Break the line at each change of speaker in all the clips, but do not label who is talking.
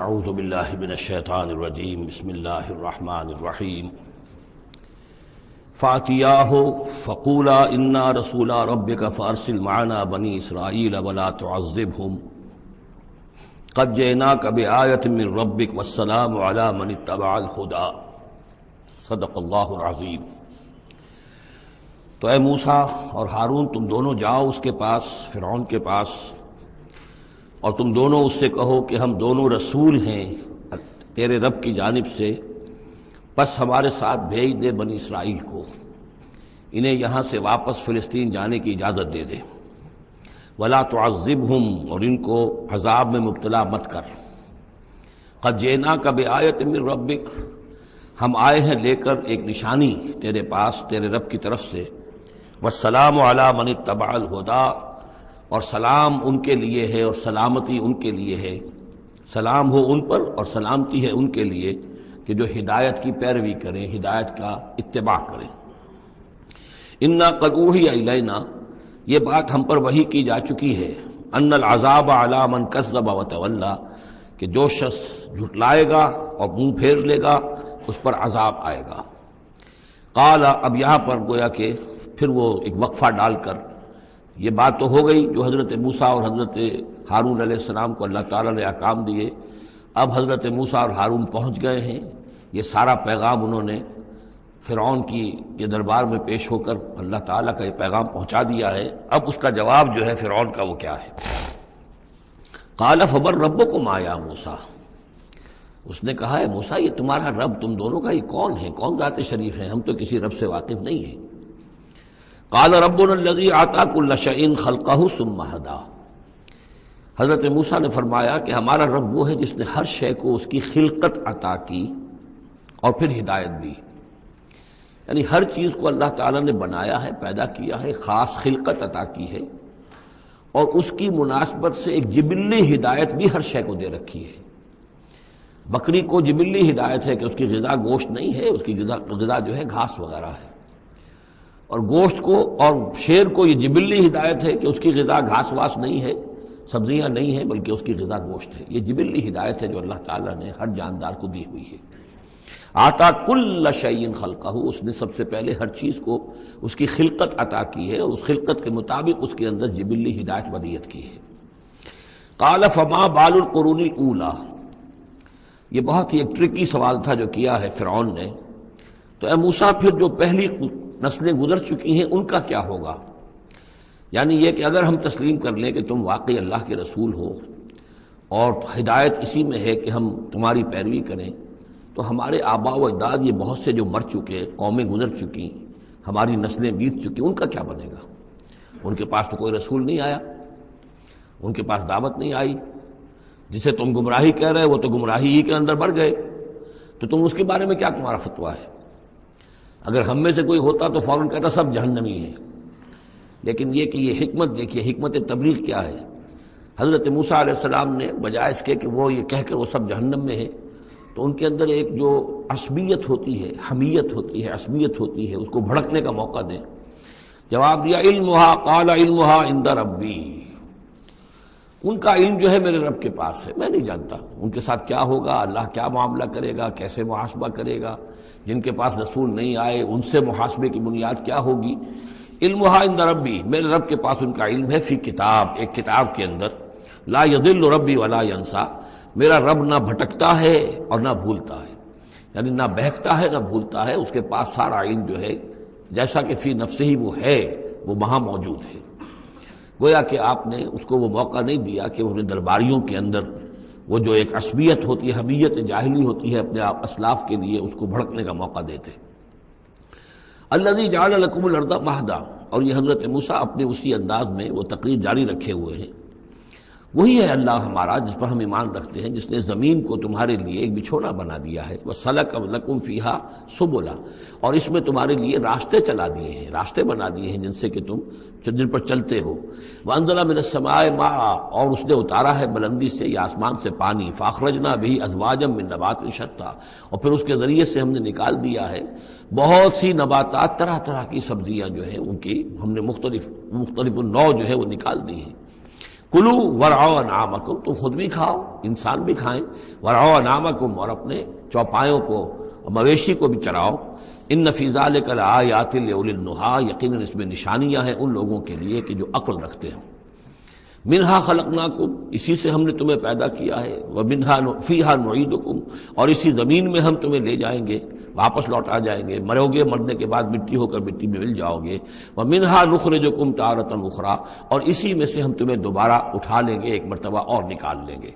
اعوذ باللہ من الشیطان الرجیم بسم اللہ الرحمن الرحیم فاتیاہ فقولا انا رسولا ربک فارسل معنا بنی اسرائیل ولا تعذبہم قد جئناک بآیۃ من ربک والسلام علی من اتبع الہدی صدق اللہ العظیم۔ تو اے موسیٰ اور ہارون تم دونوں جاؤ اس کے پاس، فرعون کے پاس، اور تم دونوں اس سے کہو کہ ہم دونوں رسول ہیں تیرے رب کی جانب سے، بس ہمارے ساتھ بھیج دے بنی اسرائیل کو، انہیں یہاں سے واپس فلسطین جانے کی اجازت دے دے، ولا تعذبہم، اور ان کو عذاب میں مبتلا مت کر، قد جئناک بآیۃ من ربک، ہم آئے ہیں لے کر ایک نشانی تیرے پاس تیرے رب کی طرف سے، والسلام علی من اتبع الہدی، اور سلام ان کے لیے ہے اور سلامتی ان کے لیے ہے، سلام ہو ان پر اور سلامتی ہے ان کے لیے کہ جو ہدایت کی پیروی کریں، ہدایت کا اتباع کریں۔ انا قد اوحی الینا، یہ بات ہم پر وحی کی جا چکی ہے، ان العذاب علی من کذب وتولی، کہ جو شخص جھٹلائے گا اور منہ پھیر لے گا اس پر عذاب آئے گا۔ قال، اب یہاں پر گویا کہ پھر وہ ایک وقفہ ڈال کر یہ بات تو ہو گئی جو حضرت موسیٰ اور حضرت ہارون علیہ السلام کو اللہ تعالیٰ نے احکام دیے، اب حضرت موسیٰ اور ہارون پہنچ گئے ہیں، یہ سارا پیغام انہوں نے فرعون کے دربار میں پیش ہو کر اللہ تعالیٰ کا یہ پیغام پہنچا دیا ہے۔ اب اس کا جواب جو ہے فرعون کا وہ کیا ہے؟ قال فمن ربکم یا موسیٰ، اس نے کہا ہے موسیٰ یہ تمہارا رب تم دونوں کا یہ کون ہے، کون ذات شریف ہے، ہم تو کسی رب سے واقف نہیں ہیں۔ قال ربنا الذی اعطی کل شیء خلقہ ثم ہدی، حضرت موسیٰ نے فرمایا کہ ہمارا رب وہ ہے جس نے ہر شے کو اس کی خلقت عطا کی اور پھر ہدایت دی، یعنی ہر چیز کو اللہ تعالیٰ نے بنایا ہے، پیدا کیا ہے، خاص خلقت عطا کی ہے، اور اس کی مناسبت سے ایک جبلی ہدایت بھی ہر شے کو دے رکھی ہے۔ بکری کو جبلی ہدایت ہے کہ اس کی غذا گوشت نہیں ہے، اس کی غذا جو ہے گھاس وغیرہ ہے، اور گوشت کو اور شیر کو یہ جبلی ہدایت ہے کہ اس کی غذا گھاس واس نہیں ہے، سبزیاں نہیں ہیں، بلکہ اس کی غذا گوشت ہے۔ یہ جبلی ہدایت ہے جو اللہ تعالیٰ نے ہر جاندار کو دی ہوئی ہے۔ آتا کل شیء خلقہ، اس نے سب سے پہلے ہر چیز کو اس کی خلقت عطا کی ہے، اور اس خلقت کے مطابق اس کے اندر جبلی ہدایت ودیت کی ہے۔ قال فما بال القرون الاولی، یہ بہت ہی ایک ٹرکی سوال تھا جو کیا ہے فرعون نے۔ تو اے موسیٰ پھر جو پہلی نسلیں گزر چکی ہیں ان کا کیا ہوگا؟ یعنی یہ کہ اگر ہم تسلیم کر لیں کہ تم واقعی اللہ کے رسول ہو اور ہدایت اسی میں ہے کہ ہم تمہاری پیروی کریں، تو ہمارے آباء و اجداد یہ بہت سے جو مر چکے، قومیں گزر چکی، ہماری نسلیں بیت چکی، ان کا کیا بنے گا؟ ان کے پاس تو کوئی رسول نہیں آیا، ان کے پاس دعوت نہیں آئی، جسے تم گمراہی کہہ رہے وہ تو گمراہی ہی کے اندر بڑھ گئے، تو تم اس کے بارے میں کیا تمہارا فتویٰ ہے؟ اگر ہم میں سے کوئی ہوتا تو فوراً کہتا سب جہنمی ہیں، لیکن یہ کہ یہ حکمت دیکھیے، حکمت تبلیغ کیا ہے۔ حضرت موسیٰ علیہ السلام نے بجائے اس کے کہ وہ یہ کہہ کر وہ سب جہنم میں ہیں، تو ان کے اندر ایک جو عصبیت ہوتی ہے، حمیت ہوتی ہے، عصبیت ہوتی ہے، اس کو بھڑکنے کا موقع دیں۔ جواب دیا علمھا، قال علمھا عند ربی، ان کا علم جو ہے میرے رب کے پاس ہے، میں نہیں جانتا ان کے ساتھ کیا ہوگا، اللہ کیا معاملہ کرے گا، کیسے محاسبہ کرے گا، جن کے پاس رسول نہیں آئے ان سے محاسبے کی بنیاد کیا ہوگی۔ علمھا عند ربی، میرے رب کے پاس ان کا علم ہے، فی کتاب، ایک کتاب کے اندر، لا یضل ربی ولا ینسیٰ، میرا رب نہ بھٹکتا ہے اور نہ بھولتا ہے، یعنی نہ بہکتا ہے نہ بھولتا ہے، اس کے پاس سارا علم جو ہے جیسا کہ فی نفسہ ہی وہ ہے، وہ وہاں موجود ہے۔ گویا کہ آپ نے اس کو وہ موقع نہیں دیا کہ وہ اپنے درباریوں کے اندر وہ جو ایک عصبیت ہوتی ہے، حمیت جاہلی ہوتی ہے اپنے اسلاف کے لیے، اس کو بھڑکنے کا موقع دیتے۔ الذی جعل لکم الارض مہدا، اور یہ حضرت موسیٰ اپنے اسی انداز میں وہ تقریر جاری رکھے ہوئے ہیں، وہی ہے اللہ ہمارا جس پر ہم ایمان رکھتے ہیں، جس نے زمین کو تمہارے لیے ایک بچھونا بنا دیا ہے، وَسَلَكَ لَكُمْ فِيهَا سُبُلًا، اور اس میں تمہارے لیے راستے چلا دیے ہیں، راستے بنا دیے ہیں جن سے کہ تم جن پر چلتے ہو۔ وَأَنزَلَ مِنَ السَّمَاءِ مَاءً، اور اس نے اتارا ہے بلندی سے یا آسمان سے پانی، فَأَخْرَجْنَا بِهِ أَزْوَاجًا مِّن نَبَاتٍ شَتَّىٰ، اور پھر اس کے ذریعے سے ہم نے نکال دیا ہے بہت سی نباتات، طرح طرح کی سبزیاں جو ہیں ان کی ہم نے مختلف النوع جو ہے وہ نکال دی ہیں۔ کلو ورعوا انعامکم، تم خود بھی کھاؤ، انسان بھی کھائیں، ورعوا انعامکم، اور اپنے چوپایوں کو، مویشی کو بھی چراؤ۔ ان فی ذلک لآیات لأولی النہی، یقیناً اس میں نشانیاں ہیں ان لوگوں کے لیے کہ جو عقل رکھتے ہیں۔ منہا خلقناکم، اسی سے ہم نے تمہیں پیدا کیا ہے، ومنہا فیہا نعیدکم، اور اسی زمین میں ہم تمہیں لے جائیں گے، واپس لوٹا جائیں گے، مرو گے، مرنے کے بعد مٹی ہو کر مٹی میں مل جاؤ گے۔ ومنہا نخرجکم تارۃ اخری، اور اسی میں سے ہم تمہیں دوبارہ اٹھا لیں گے، ایک مرتبہ اور نکال لیں گے۔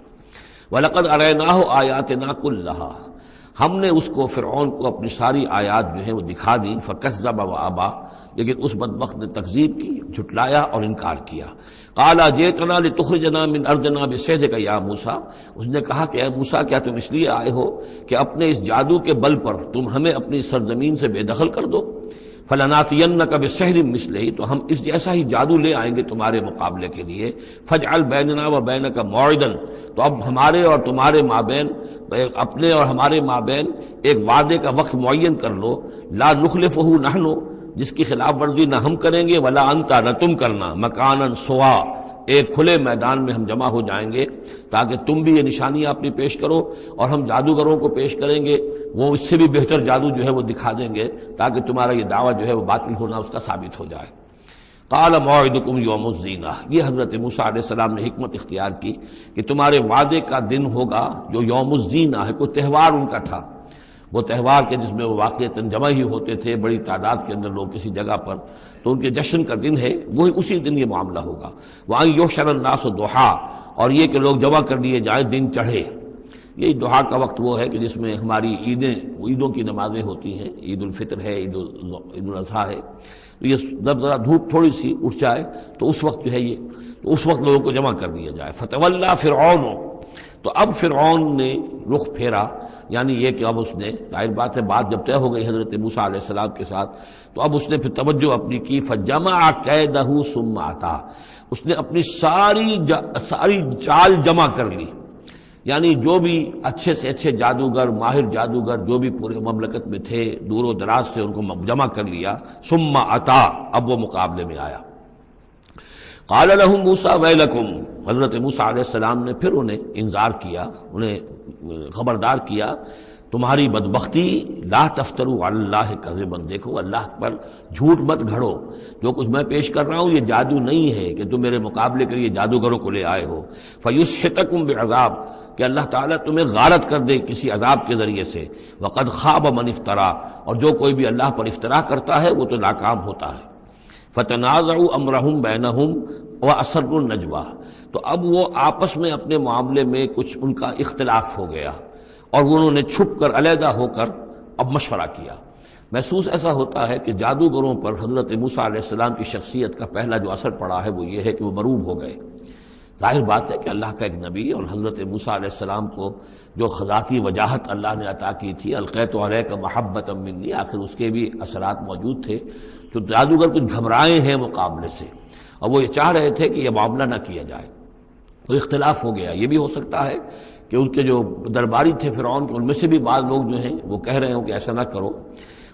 وَلَقَدْ أَرَيْنَاهُ آيَاتِنَا كُلَّهَا، ہم نے اس کو، فرعون کو، اپنی ساری آیات جو ہیں وہ دکھا دی۔ فَكَذَّبَ وَأَبَى، لیکن اس بدبخت نے تکذیب کی، جھٹلایا اور انکار کیا۔ قَالَ جِئْتَنَا لِتُخْرِجَنَا مِنْ أَرْضِنَا بِسِحْرِكَ يَا موسیٰ، اس نے کہا کہ اے موسیٰ، کیا تم اس لیے آئے ہو کہ اپنے اس جادو کے بل پر تم ہمیں اپنی سرزمین سے بے دخل کر دو؟ فَلَنَأْتِيَنَّكَ بِسِحْرٍ مِثْلِهِ، تو ہم اس جیسا ہی جادو لے آئیں گے تمہارے مقابلے کے لیے۔ فَاجْعَلْ بَيْنَنَا وَبَيْنَكَ مَوْعِدًا، تو اب ہمارے اور تمہارے مابین، اپنے اور ہمارے مابین ایک وعدے کا وقت معین کر لو، لا نخلفہ نحن، جس کی خلاف ورزی نہ ہم کریں گے، ولا انت، نہ تم کرنا، مکانا سوا، ایک کھلے میدان میں ہم جمع ہو جائیں گے، تاکہ تم بھی یہ نشانیاں اپنی پیش کرو اور ہم جادوگروں کو پیش کریں گے، وہ اس سے بھی بہتر جادو جو ہے وہ دکھا دیں گے، تاکہ تمہارا یہ دعویٰ جو ہے وہ باطل ہونا اس کا ثابت ہو جائے۔ قال موعدکم یوم الزینہ، یہ حضرت موسیٰ علیہ السلام نے حکمت اختیار کی کہ تمہارے وعدے کا دن ہوگا جو یوم الزینہ ہے، کوئی تہوار ان کا تھا، وہ تہوار کے جس میں وہ واقعتاً جمع ہی ہوتے تھے بڑی تعداد کے اندر لوگ کسی جگہ پر، تو ان کے جشن کا دن ہے، وہی اسی دن یہ معاملہ ہوگا۔ وَأَن يُحْشَرَ النَّاسُ ضُحًى، اور یہ کہ لوگ جمع کر لیے جائیں دن چڑھے۔ یہی دحا کا وقت وہ ہے کہ جس میں ہماری عیدوں کی نمازیں ہوتی ہیں، عید الفطر ہے، عید الاضحیٰ ہے، تو یہ جب ذرا دھوپ تھوڑی سی اٹھ جائے تو اس وقت جو ہے یہ، تو اس وقت لوگوں کو جمع کر دیا جائے۔ فتولیٰ فرعون، تو اب فرعون نے رخ پھیرا، یعنی یہ کہ اب اس نے، ظاہر بات ہے بات جب طے ہو گئی حضرت موسیٰ علیہ السلام کے ساتھ، تو اب اس نے پھر توجہ اپنی کی، فجمع کیدہ ثم اتی، اس نے اپنی ساری چال جمع کر لی، یعنی جو بھی اچھے سے اچھے جادوگر، ماہر جادوگر جو بھی پورے مملکت میں تھے، دور و دراز سے ان کو جمع کر لیا۔ ثم اتی، اب وہ مقابلے میں آیا۔ قال لهم موسیٰ ویلکم، حضرت موسیٰ علیہ السلام نے پھر انہیں انذار کیا، انہیں خبردار کیا، تمہاری بدبختی، لا تفتروا علی اللہ کذبا، دیکھو اللہ پر جھوٹ مت گھڑو، جو کچھ میں پیش کر رہا ہوں یہ جادو نہیں ہے کہ تم میرے مقابلے کے لیے جادوگروں کو لے آئے ہو۔ فیسحتکم بعذاب، کہ اللہ تعالیٰ تمہیں غارت کر دے کسی عذاب کے ذریعے سے۔ وقد خاب من افترا، اور جو کوئی بھی اللہ پر افترا کرتا ہے وہ تو ناکام ہوتا ہے۔ فتنازعوا امرهم بینہم واسروا النجوى، تو اب وہ آپس میں اپنے معاملے میں کچھ ان کا اختلاف ہو گیا اور انہوں نے چھپ کر، علیحدہ ہو کر اب مشورہ کیا۔ محسوس ایسا ہوتا ہے کہ جادوگروں پر حضرت موسیٰ علیہ السلام کی شخصیت کا پہلا جو اثر پڑا ہے وہ یہ ہے کہ وہ مروب ہو گئے۔ ظاہر بات ہے کہ اللہ کا ایک نبی اور حضرت موسیٰ علیہ السلام کو جو ذاتی وجاہت اللہ نے عطا کی تھی، القیت علیک محبۃ منی، آخر اس کے بھی اثرات موجود تھے، جو جادوگر کچھ گھبرائے ہیں مقابلے سے، اور وہ یہ چاہ رہے تھے کہ یہ معاملہ نہ کیا جائے، تو اختلاف ہو گیا۔ یہ بھی ہو سکتا ہے کہ ان کے جو درباری تھے فرعون کے، ان میں سے بھی بعض لوگ جو ہیں وہ کہہ رہے ہوں کہ ایسا نہ کرو۔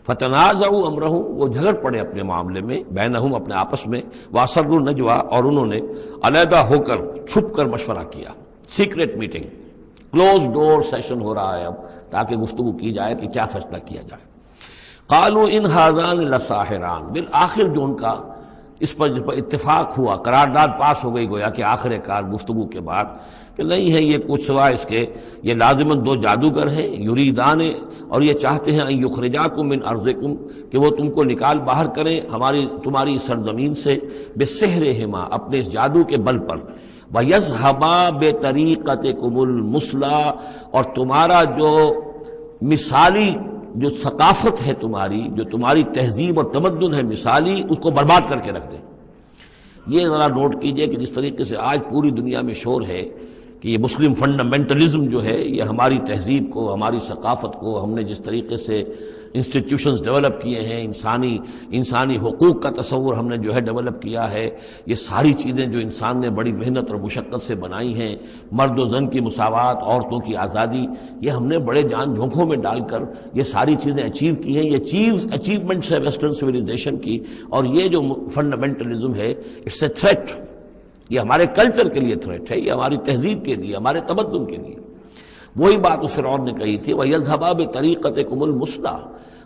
فتنازعوا امرهم، وہ جھگڑ پڑے اپنے معاملے میں، بینہم، اپنے آپس میں، واسروا النجوى، اور انہوں نے علیحدہ ہو کر، چھپ کر مشورہ کیا، سیکرٹ میٹنگ، کلوز ڈور سیشن ہو رہا ہے اب، تاکہ گفتگو کی جائے کہ کیا فیصلہ کیا جائے۔ قالوا ان هذان لساحران، بالآخر جو ان کا اس پر اتفاق ہوا، قرارداد پاس ہو گئی گویا کہ آخر کار گفتگو کے بعد، کہ نہیں ہے یہ کچھ سوائے اس کے، یہ لازماً دو جادوگر ہیں، یریدان، اور یہ چاہتے ہیں ان یخرجاکم من ارضکم، کہ وہ تم کو نکال باہر کریں تمہاری سرزمین سے، بسحرہما، اپنے اس جادو کے بل پر، ویذھبا بطریقتکم المثلی، اور تمہارا جو مثالی جو ثقافت ہے تمہاری، جو تمہاری تہذیب اور تمدن ہے مثالی، اس کو برباد کر کے رکھ دیں۔ یہ ذرا نوٹ کیجئے کہ جس طریقے سے آج پوری دنیا میں شور ہے کہ یہ مسلم فنڈامنٹلزم جو ہے، یہ ہماری تہذیب کو، ہماری ثقافت کو، ہم نے جس طریقے سے انسٹیٹیوشنز ڈیولپ کیے ہیں، انسانی حقوق کا تصور ہم نے جو ہے ڈیولپ کیا ہے، یہ ساری چیزیں جو انسان نے بڑی محنت اور مشقت سے بنائی ہیں، مرد و زن کی مساوات، عورتوں کی آزادی، یہ ہم نے بڑے جان جھونکوں میں ڈال کر یہ ساری چیزیں اچیو کی ہیں۔ یہ اچیومنٹس ہے ویسٹرن سویلائزیشن کی، اور یہ جو فنڈامنٹلزم ہے، اٹس اے تھریٹ، یہ ہمارے کلچر کے لیے تھریٹ ہے، یہ ہماری تہذیب کے لیے، ہمارے تمدن کے لیے۔ وہی بات اس فرعون نے کہی تھی وَيَذْهَبَا بِطَرِيقَتِكُمُ الْمُثْلَىٰ،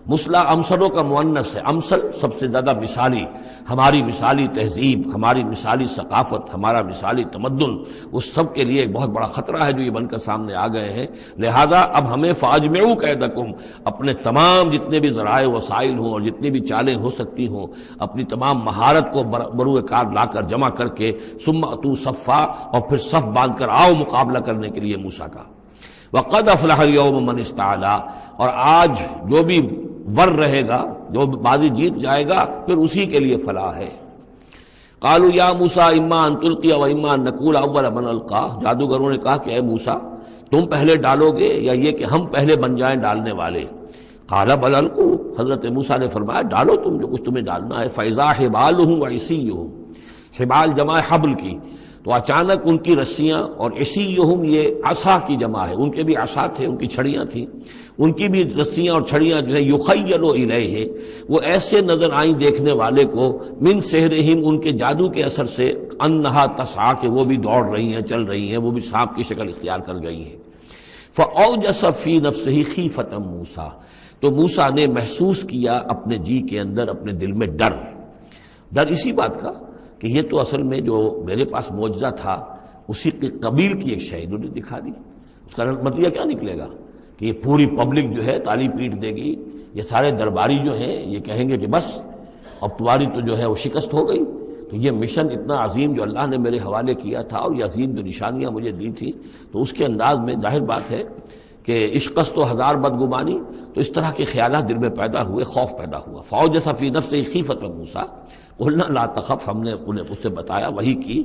مثلا امثلوں کا مؤنث ہے، امثل سب سے زیادہ مثالی، ہماری مثالی تہذیب، ہماری مثالی ثقافت، ہمارا مثالی تمدن، اس سب کے لیے ایک بہت بڑا خطرہ ہے جو یہ بن کر سامنے آ گئے ہیں۔ لہذا اب ہمیں فَأَجْمِعُوا كَيْدَكُمْ، اپنے تمام جتنے بھی ذرائع وسائل ہوں اور جتنی بھی چالیں ہو سکتی ہوں، اپنی تمام مہارت کو بروئے کار لا کر جمع کر کے ثُمَّ أَتُوا صَفًّا، اور پھر صف باندھ کر آؤ مقابلہ کرنے کے لیے موسیٰ کا۔ وَقَدْ أَفْلَحَ الْيَوْمَ مَنِ اسْتَعْلَىٰ، اور آج جو بھی ور رہے گا، جو بازی جیت جائے گا، پھر اسی کے لیے فلاح ہے۔ قالوا یا موسیٰ اما ان تلقی و اما ان نکون اول من القا، جادوگروں نے کہا کہ اے موسیٰ تم پہلے ڈالو گے یا یہ کہ ہم پہلے بن جائیں ڈالنے والے؟ قال بل القوا، حضرت موسیٰ نے فرمایا ڈالو تم جو کچھ تمہیں ڈالنا ہے۔ فاذا حبالهم وعصیهم، حبال جمع حبل کی، تو اچانک ان کی رسیاں، اور عصیہم یہ عصا کی جمع ہے، ان کے بھی عصا تھے، ان کی چھڑیاں تھیں، ان کی بھی رسیاں اور چھڑیاں جو ہے یخیل الیہ، وہ ایسے نظر آئیں دیکھنے والے کو، من سحرہم، ان کے جادو کے اثر سے، انہا تسعی، کہ وہ بھی دوڑ رہی ہیں، چل رہی ہیں، وہ بھی سانپ کی شکل اختیار کر گئی ہیں۔ فاوجس فی نفسہ خیفۃ موسیٰ، تو موسیٰ نے محسوس کیا اپنے جی کے اندر، اپنے دل میں ڈر اسی بات کا کہ یہ تو اصل میں جو میرے پاس معجزہ تھا اسی کے قبیل کی ایک شے انہوں نے دکھا دی۔ اس کا نتیجہ کیا نکلے گا کہ یہ پوری پبلک جو ہے تالی پیٹ دے گی، یہ سارے درباری جو ہیں یہ کہیں گے کہ بس اب تمہاری تو جو ہے وہ شکست ہو گئی۔ تو یہ مشن اتنا عظیم جو اللہ نے میرے حوالے کیا تھا، اور یہ عظیم جو نشانیاں مجھے دی تھی، تو اس کے انداز میں ظاہر بات ہے کہ عشقست و ہزار بدگمانی، تو اس طرح کے خیالات دل میں پیدا ہوئے، خوف پیدا ہوا۔ فاوجس فی نفسہ خیفۃ موسیٰ قلنا لا تخف، ہم نے انہیں اس سے بتایا، وہی کی،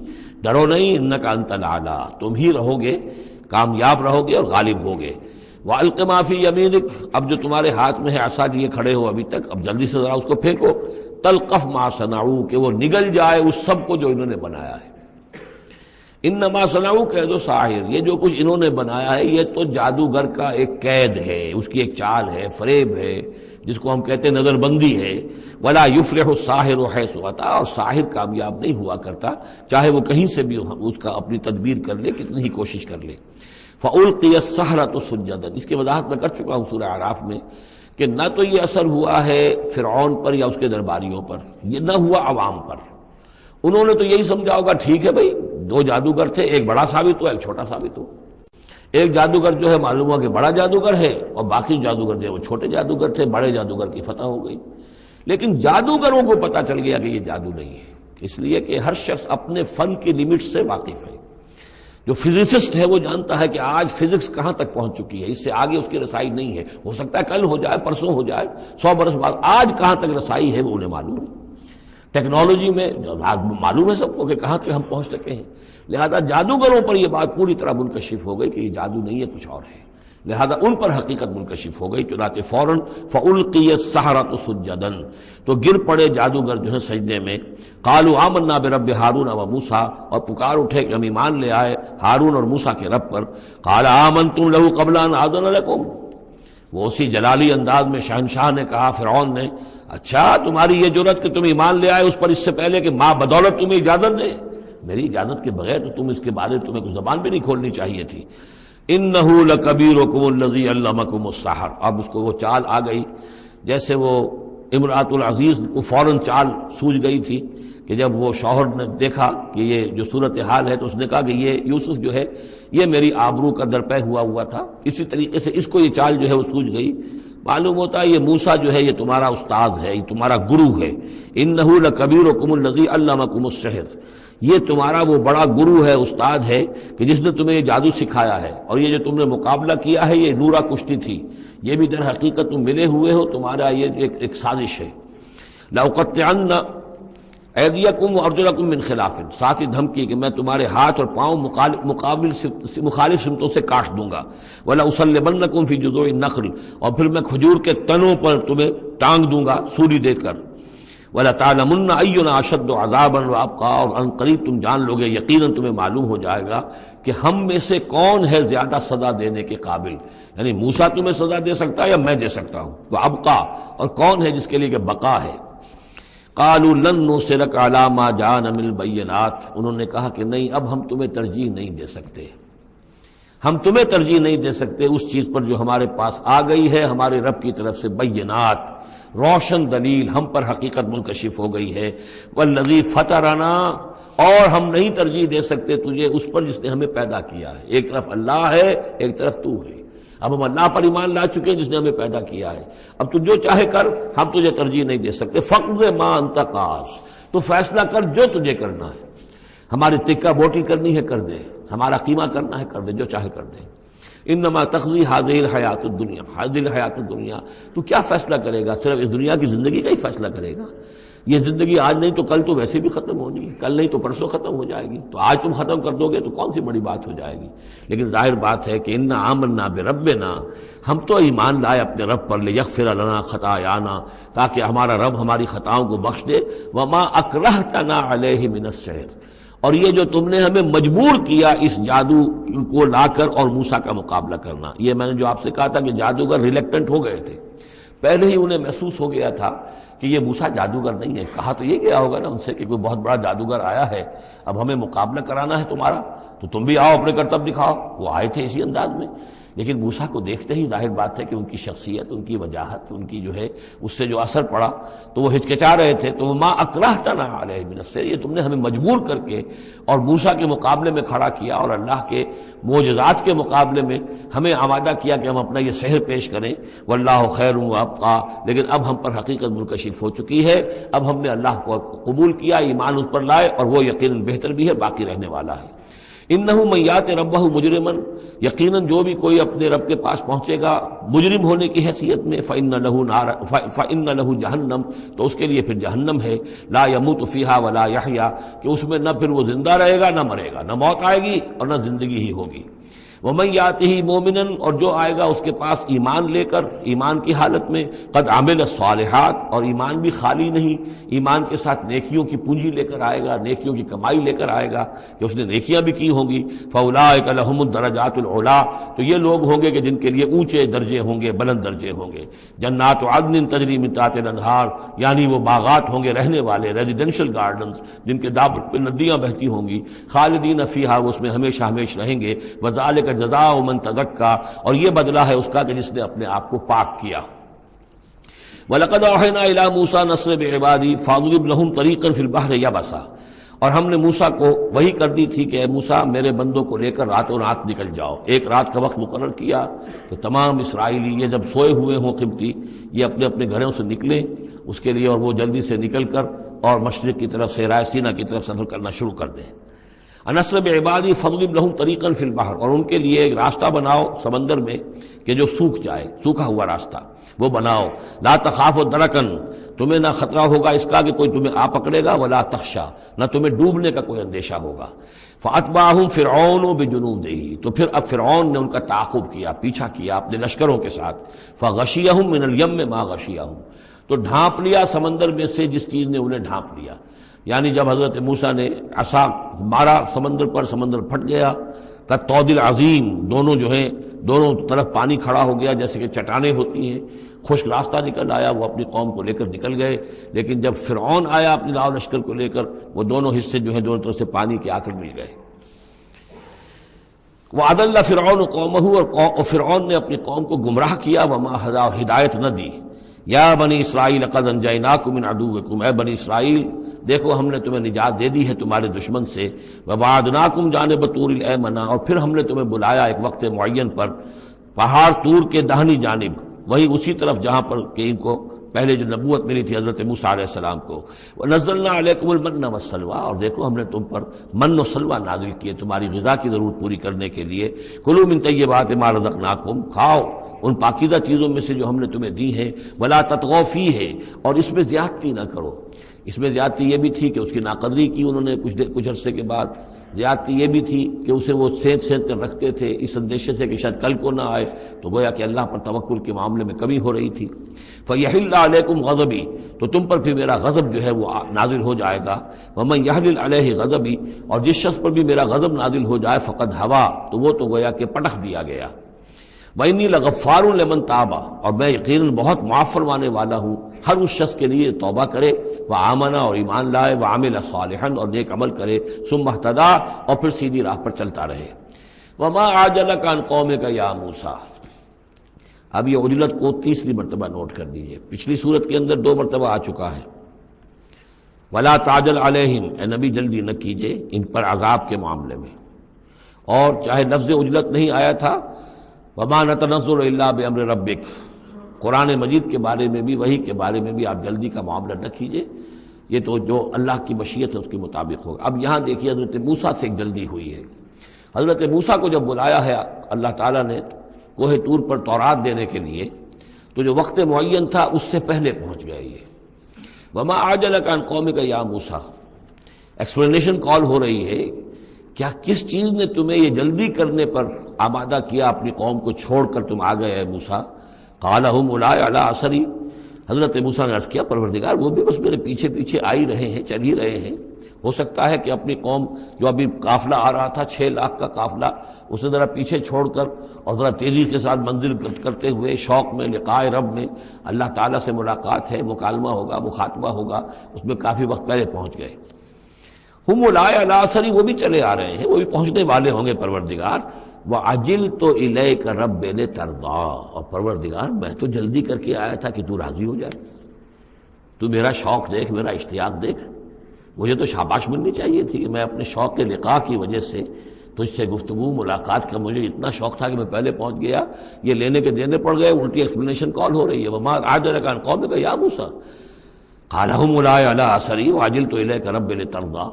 ڈرو نہیں، انک انت الاعلی، تم ہی رہو گے، کامیاب رہو گے اور غالب ہوگے۔ وَأَلْقِ مَا فِي يَمِينِكَ، اب جو تمہارے ہاتھ میں ہے عصا لیے کھڑے ہو ابھی تک، اب جلدی سے ذرا اس کو پھینکو، تلقف ما صنعوا، کہ وہ نگل جائے اس سب کو جو انہوں نے بنایا ہے۔ انما صنعوا کید ساحر، یہ جو کچھ انہوں نے بنایا ہے یہ تو جادوگر کا ایک قید ہے، اس کی ایک چال ہے، فریب ہے، جس کو ہم کہتے ہیں نظر بندی ہے۔ ولا یفلح الساحر حیث اتی، اور ساحر کامیاب نہیں ہوا کرتا چاہے وہ کہیں سے بھی اس کا اپنی تدبیر کر لے، کتنی ہی کوشش کر لے۔ فَأُلْقِيَ السَّحَرَةُ سُجَّدًا، اس کی وضاحت میں کر چکا ہوں سورہ اعراف میں کہ نہ تو یہ اثر ہوا ہے فرعون پر یا اس کے درباریوں پر، یہ نہ ہوا عوام پر۔ انہوں نے تو یہی سمجھا ہوگا ٹھیک ہے بھائی، دو جادوگر تھے، ایک بڑا ثابت ہوا ایک چھوٹا ثابت ہوا، ایک جادوگر جو ہے معلوم ہوا کہ بڑا جادوگر ہے اور باقی جادوگر جو ہے وہ چھوٹے جادوگر تھے، بڑے جادوگر کی فتح ہو گئی۔ لیکن جادوگروں کو پتہ چل گیا کہ یہ جادو نہیں ہے، اس لیے کہ ہر شخص اپنے فن کی لمٹ سے واقف ہے۔ جو فزسسٹ ہے وہ جانتا ہے کہ آج فزکس کہاں تک پہنچ چکی ہے، اس سے آگے اس کی رسائی نہیں ہے، ہو سکتا ہے کل ہو جائے، پرسوں ہو جائے، 100 برس بعد، آج کہاں تک رسائی ہے وہ انہیں معلوم ہے۔ ٹیکنالوجی میں معلوم ہے سب کو کہ کہاں تک ہم پہنچ سکے ہیں، لہذا جادوگروں پر یہ بات پوری طرح منکشف ہو گئی کہ یہ جادو نہیں ہے، کچھ اور ہے، لہذا ان پر حقیقت منکشف ہو گئی، چنانچہ فوراً فَأُلْقِيَ السَّحَرَةُ سُجَّدًا، تو گر پڑے جادوگر جو ہیں سجدے میں۔ قَالُوا آمَنَّا بِرَبِّ ہارون وموسیٰ، اور پکار اٹھے کہ ہم ایمان لے آئے ہارون اور موسیٰ کے رب پر۔ قَالَ آمَنْتُمْ لَهُ قَبْلَ أَنْ آذَنَ لَكُمْ، وہ اسی جلالی انداز میں شہنشاہ نے کہا فرعون نے، اچھا تمہاری یہ جرت کہ تم ایمان لے آئے اس پر اس سے پہلے کہ ماں بدولت تمہیں اجازت دے، میری اجازت کے بغیر تو تم اس کے بارے تمہیں کوئی زبان بھی نہیں کھولنی چاہیے تھی۔ انہ لکبیرکم الذی علمکم السحر، اب اس کو وہ چال آ گئی، جیسے وہ امرأۃ العزیز کو فوراً چال سوجھ گئی تھی کہ جب وہ شوہر نے دیکھا کہ یہ جو صورتحال ہے تو اس نے کہا کہ یہ یوسف جو ہے یہ میری آبرو کا درپے ہوا تھا، اسی طریقے سے اس کو یہ چال جو ہے وہ سوجھ گئی۔ معلوم ہوتا ہے یہ موسیٰ جو ہے یہ تمہارا استاذ ہے، یہ تمہارا گرو ہے۔ انہ لکبیرکم الذی علمکم السحر، یہ تمہارا وہ بڑا گرو ہے، استاد ہے کہ جس نے تمہیں یہ جادو سکھایا ہے، اور یہ جو تم نے مقابلہ کیا ہے یہ نورا کشتی تھی، یہ بھی در حقیقت تم ملے ہوئے ہو، تمہارا یہ ایک سازش ہے۔ لأقطعن ایدیکم وارجلکم من خلاف، ساتھ ہی دھمکی کہ میں تمہارے ہاتھ اور پاؤں مخالف سمتوں سے کاٹ دوں گا۔ ولاصلبنکم فی جذوع النخل، اور پھر میں کھجور کے تنوں پر تمہیں ٹانگ دوں گا سولی دے کر۔ وَلَتَعْلَمُنَّ أَيُّنَا أَشَدُّ عَذَابًا وَأَبْقَىٰ، اور ان قریب تم جان لوگے، یقیناً تمہیں معلوم ہو جائے گا کہ ہم میں سے کون ہے زیادہ سزا دینے کے قابل، یعنی موسیٰ تمہیں سزا دے سکتا ہے یا میں دے سکتا ہوں، وَأَبْقَىٰ، اور کون ہے جس کے لیے کہ بقا ہے۔ قالوا لن نرسلک علی ما جاءنا من البینات، انہوں نے کہا کہ نہیں، اب ہم تمہیں ترجیح نہیں دے سکتے، ہم تمہیں ترجیح نہیں دے سکتے اس چیز پر جو ہمارے پاس آ گئی ہے ہمارے رب کی طرف سے، بینات، روشن دلیل ہم پر حقیقت منکشف ہو گئی ہے، والذی فطرنا، اور ہم نہیں ترجیح دے سکتے تجھے اس پر جس نے ہمیں پیدا کیا ہے، ایک طرف اللہ ہے ایک طرف تو ہے، اب ہم اللہ پر ایمان لا چکے ہیں جس نے ہمیں پیدا کیا ہے، اب تو جو چاہے کر، ہم تجھے ترجیح نہیں دے سکتے، فقض ما انت قاض، تو فیصلہ کر جو تجھے کرنا ہے، ہماری تکہ بوٹی کرنی ہے کر دے، ہمارا قیمہ کرنا ہے کر دے، جو چاہے کر دے، انما تقضی هذه الحیات الدنیا، هذه الحیات الدنیا، تو کیا فیصلہ کرے گا؟ صرف اس دنیا کی زندگی کا ہی فیصلہ کرے گا؟ یہ زندگی آج نہیں تو کل تو ویسے بھی ختم ہونی ہے، کل نہیں تو پرسوں ختم ہو جائے گی، تو آج تم ختم کر دو گے تو کون سی بڑی بات ہو جائے گی؟ لیکن ظاہر بات ہے کہ انا آمنا بربنا، ہم تو ایمان لائے اپنے رب پر، لیغفر لنا خطایانا، تاکہ ہمارا رب ہماری خطاؤں کو بخش دے، وما اکرہتنا علیہ من السحر، اور یہ جو تم نے ہمیں مجبور کیا اس جادو کو لا کر اور موسیٰ کا مقابلہ کرنا، یہ میں نے جو آپ سے کہا تھا کہ جادوگر ریلیکٹنٹ ہو گئے تھے، پہلے ہی انہیں محسوس ہو گیا تھا کہ یہ موسیٰ جادوگر نہیں ہے، کہا تو یہ گیا ہوگا نا ان سے کہ کوئی بہت بڑا جادوگر آیا ہے، اب ہمیں مقابلہ کرانا ہے تمہارا، تو تم بھی آؤ اپنے کرتب دکھاؤ، وہ آئے تھے اسی انداز میں، لیکن موسیٰ کو دیکھتے ہی ظاہر بات ہے کہ ان کی شخصیت، ان کی وجاہت، ان کی جو ہے اس سے جو اثر پڑا تو وہ ہچکچا رہے تھے، تو ما اکرہتنا علیہ من السحر، یہ تم نے ہمیں مجبور کر کے اور موسیٰ کے مقابلے میں کھڑا کیا اور اللہ کے معجزات کے مقابلے میں ہمیں آمادہ کیا کہ ہم اپنا یہ سحر پیش کریں، واللہ خیر وابقیٰ، لیکن اب ہم پر حقیقت منکشف ہو چکی ہے، اب ہم نے اللہ کو قبول کیا، ایمان اس پر لائے، اور وہ یقیناً بہتر بھی ہے، باقی رہنے والا ہے۔ انہ من یات ربہ مجرما، یقیناً جو بھی کوئی اپنے رب کے پاس پہنچے گا مجرم ہونے کی حیثیت میں، فإن لہ جہنم، تو اس کے لیے پھر جہنم ہے، لا یموت فیہا ولا یحیا، کہ اس میں نہ پھر وہ زندہ رہے گا نہ مرے گا، نہ موت آئے گی اور نہ زندگی ہی ہوگی۔ ومن یاتہ مومنا، اور جو آئے گا اس کے پاس ایمان لے کر، ایمان کی حالت میں، قد عمل الصالحات، اور ایمان بھی خالی نہیں، ایمان کے ساتھ نیکیوں کی پونجی لے کر آئے گا، نیکیوں کی کمائی لے کر آئے گا کہ اس نے نیکیاں بھی کی ہوں گی، فاولئک لہم الدرجات العلی، تو یہ لوگ ہوں گے کہ جن کے لیے اونچے درجے ہوں گے، بلند درجے ہوں گے، جنات عدن تجری من تحتها الانہار، یعنی وہ باغات ہوں گے رہنے والے، ریزیڈینشل گارڈنز جن کے دامن پہ ندیاں بہتی ہوں گی، خالدین فیہا، وہ اس میں ہمیشہ ہمیش رہیں گے، وذالک جزاء من تزکا، اور یہ بدلہ ہے اس کا کہ جس نے اپنے آپ کو پاک کیا۔ وَلَقَدْ أَوْحَيْنَا إِلَىٰ مُوسَىٰ نَصْرَ بِعِبَادِي فَاضْرِبْ لَهُمْ طَرِيقًا فِي الْبَحْرِ يَبَسًا، اور ہم نے موسیٰ کو وحی کر دی تھی کہ اے موسیٰ میرے بندوں کو لے کر راتوں رات نکل جاؤ، ایک رات کا وقت مقرر کیا کہ تمام اسرائیلی یہ جب سوئے ہوئے ہوں قبطی، یہ اپنے اپنے گھروں سے نکلیں اس کے لیے، اور وہ جلدی سے نکل کر اور مشرق کی طرف صحرائے سینا کی طرف سفر کرنا شروع کر دیں۔ نصر بعبادی فضرب لہم طریقا فی البحر، اور ان کے لیے ایک راستہ بناؤ سمندر میں کہ جو سوکھ جائے، سوکھا ہوا راستہ وہ بناؤ، لا تخاف درکن، تمہیں نہ خطرہ ہوگا اس کا کہ کوئی تمہیں آ پکڑے گا، ولا تخشا، نہ تمہیں ڈوبنے کا کوئی اندیشہ ہوگا۔ فاتبعہم فرعون بجنودہ، تو پھر اب فرعون نے ان کا تعاقب کیا، پیچھا کیا اپنے لشکروں کے ساتھ، فغشیہم من الیم ما غشیہم، تو ڈھانپ لیا سمندر میں سے جس چیز نے انہیں ڈھانپ لیا، یعنی جب حضرت موسیٰ نے عصا مارا سمندر پر، سمندر پھٹ گیا، کالطود العظیم، دونوں جو ہیں دونوں طرف پانی کھڑا ہو گیا جیسے کہ چٹانیں ہوتی ہیں، خشک راستہ نکل آیا، وہ اپنی قوم کو لے کر نکل گئے، لیکن جب فرعون آیا اپنے لاؤ لشکر کو لے کر، وہ دونوں حصے جو ہیں دونوں طرف سے پانی کے آ کر مل گئے۔ وَأَضَلَّ فِرْعَوْنُ قَوْمَهُ، اور فرعون نے اپنی قوم کو گمراہ کیا، وَمَا هَدَىٰ، اور ہدایت نہ دی۔ یا بنی اسرائیل قد انجیناکم من عدوکم، اے بنی اسرائیل دیکھو ہم نے تمہیں نجات دے دی ہے تمہارے دشمن سے، وَوَعَدْنَاكُمْ جانب طور الایمن، اور پھر ہم نے تمہیں بلایا ایک وقت معین پر پہاڑ طور کے داہنی جانب، وہی اسی طرف جہاں پر کہ ان کو پہلے جو نبوت ملی تھی حضرت موسیٰ علیہ السلام کو، وَنَزَّلْنَا عَلَيْكُمُ الْمَنَّ وَالسَّلْوَىٰ، اور دیکھو ہم نے تم پر من و سلوہ نازل کیے تمہاری غذا کی ضرورت پوری کرنے کے لیے، کُلُوا مِن طَیِّبَاتِ مَا رَزَقْنَاکُمْ، کھاؤ ان پاکیزہ چیزوں میں سے جو ہم نے تمہیں دی ہیں، وَلَا تَطْغَوْا فِیہِ، اور اس میں زیادتی نہ کرو۔ اس میں زیادتی یہ بھی تھی کہ اس کی ناقدری کی انہوں نے کچھ عرصے کے بعد، زیادتی یہ بھی تھی کہ اسے وہ سینت کر رکھتے تھے اس اندیشے سے کہ شاید کل کو نہ آئے، تو گویا کہ اللہ پر توکل کے معاملے میں کمی ہو رہی تھی۔ فَيَحِلَّ عَلَيْكُمْ غَضَبِي، تو تم پر پھر میرا غضب جو ہے وہ نازل ہو جائے گا، وَمَن يَحْلِلْ عَلَيْهِ غَضَبِي، اور جس شخص پر بھی میرا غضب نازل ہو جائے، فقد ہوا، تو وہ تو گویا کہ پٹخ دیا گیا۔ وَإِنِّي لَغَفَّارٌ لِمَن تَابَ، اور میں یقیناً بہت معاف فرمانے والا ہوں ہر اس شخص کے لیے توبہ کرے، وآمن اور ایمان لائے، وعمل صالحا اور نیک عمل کرے، ثم اہتدی اور پھر سیدھی راہ پر چلتا رہے۔ وما عجلک عن قومک یا موسیٰ، اب یہ عجلت کو تیسری مرتبہ نوٹ کر دیجئے، پچھلی صورت کے اندر 2 مرتبہ آ چکا ہے۔ ولا تعجل علیہم، اے نبی جلدی نہ کیجئے ان پر عذاب کے معاملے میں، اور چاہے لفظ عجلت نہیں آیا تھا وما نتنزل الا بامر ربک، قرآن مجید کے بارے میں بھی، وحی کے بارے میں بھی آپ جلدی کا معاملہ نہ کیجئے، یہ تو جو اللہ کی مشیت ہے اس کے مطابق ہوگا۔ اب یہاں دیکھیے حضرت موسیٰ سے ایک جلدی ہوئی ہے۔ حضرت موسیٰ کو جب بلایا ہے اللہ تعالیٰ نے کوہ طور پر تورات دینے کے لیے، تو جو وقت معین تھا اس سے پہلے پہنچ گئے یہ۔ وما عجلک عن قومک یا موسیٰ، ایکسپلینیشن کال ہو رہی ہے، کیا کس چیز نے تمہیں یہ جلدی کرنے پر آمادہ کیا، اپنی قوم کو چھوڑ کر تم آ گئے اے موسیٰ؟ قال هم اولئک علی اثری، حضرت موسیٰ نے عرض کیا پروردگار وہ بھی بس میرے پیچھے پیچھے آ ہی رہے ہیں، چل ہی رہے ہیں، ہو سکتا ہے کہ اپنی قوم جو ابھی قافلہ آ رہا تھا 6 لاکھ کا قافلہ، اسے ذرا پیچھے چھوڑ کر اور ذرا تیزی کے ساتھ منزل کرتے ہوئے شوق میں لقاء رب میں، اللہ تعالیٰ سے ملاقات ہے، مکالمہ ہوگا، مخاطبہ ہوگا، اس میں کافی وقت پہلے پہنچ گئے۔ ہم اولئک علی اثری، وہ بھی چلے آ رہے ہیں، وہ بھی پہنچنے والے ہوں گے پروردگار۔ وعجلت الیک رب لترضی، اور پروردگار میں تو جلدی کر کے آیا تھا کہ تو راضی ہو جائے، تو میرا شوق دیکھ، میرا اشتیاق دیکھ، مجھے تو شاباش ملنی چاہیے تھی کہ میں اپنے شوق کے لقاء کی وجہ سے تجھ سے گفتگو ملاقات کا مجھے اتنا شوق تھا کہ میں پہلے پہنچ گیا، یہ لینے کے دینے پڑ گئے، الٹی ایکسپلینیشن کال ہو رہی ہے۔ وما عجلک عن قومک یا موسیٰ قال هم اولئک علی اثری وعجلت الیک رب لترضی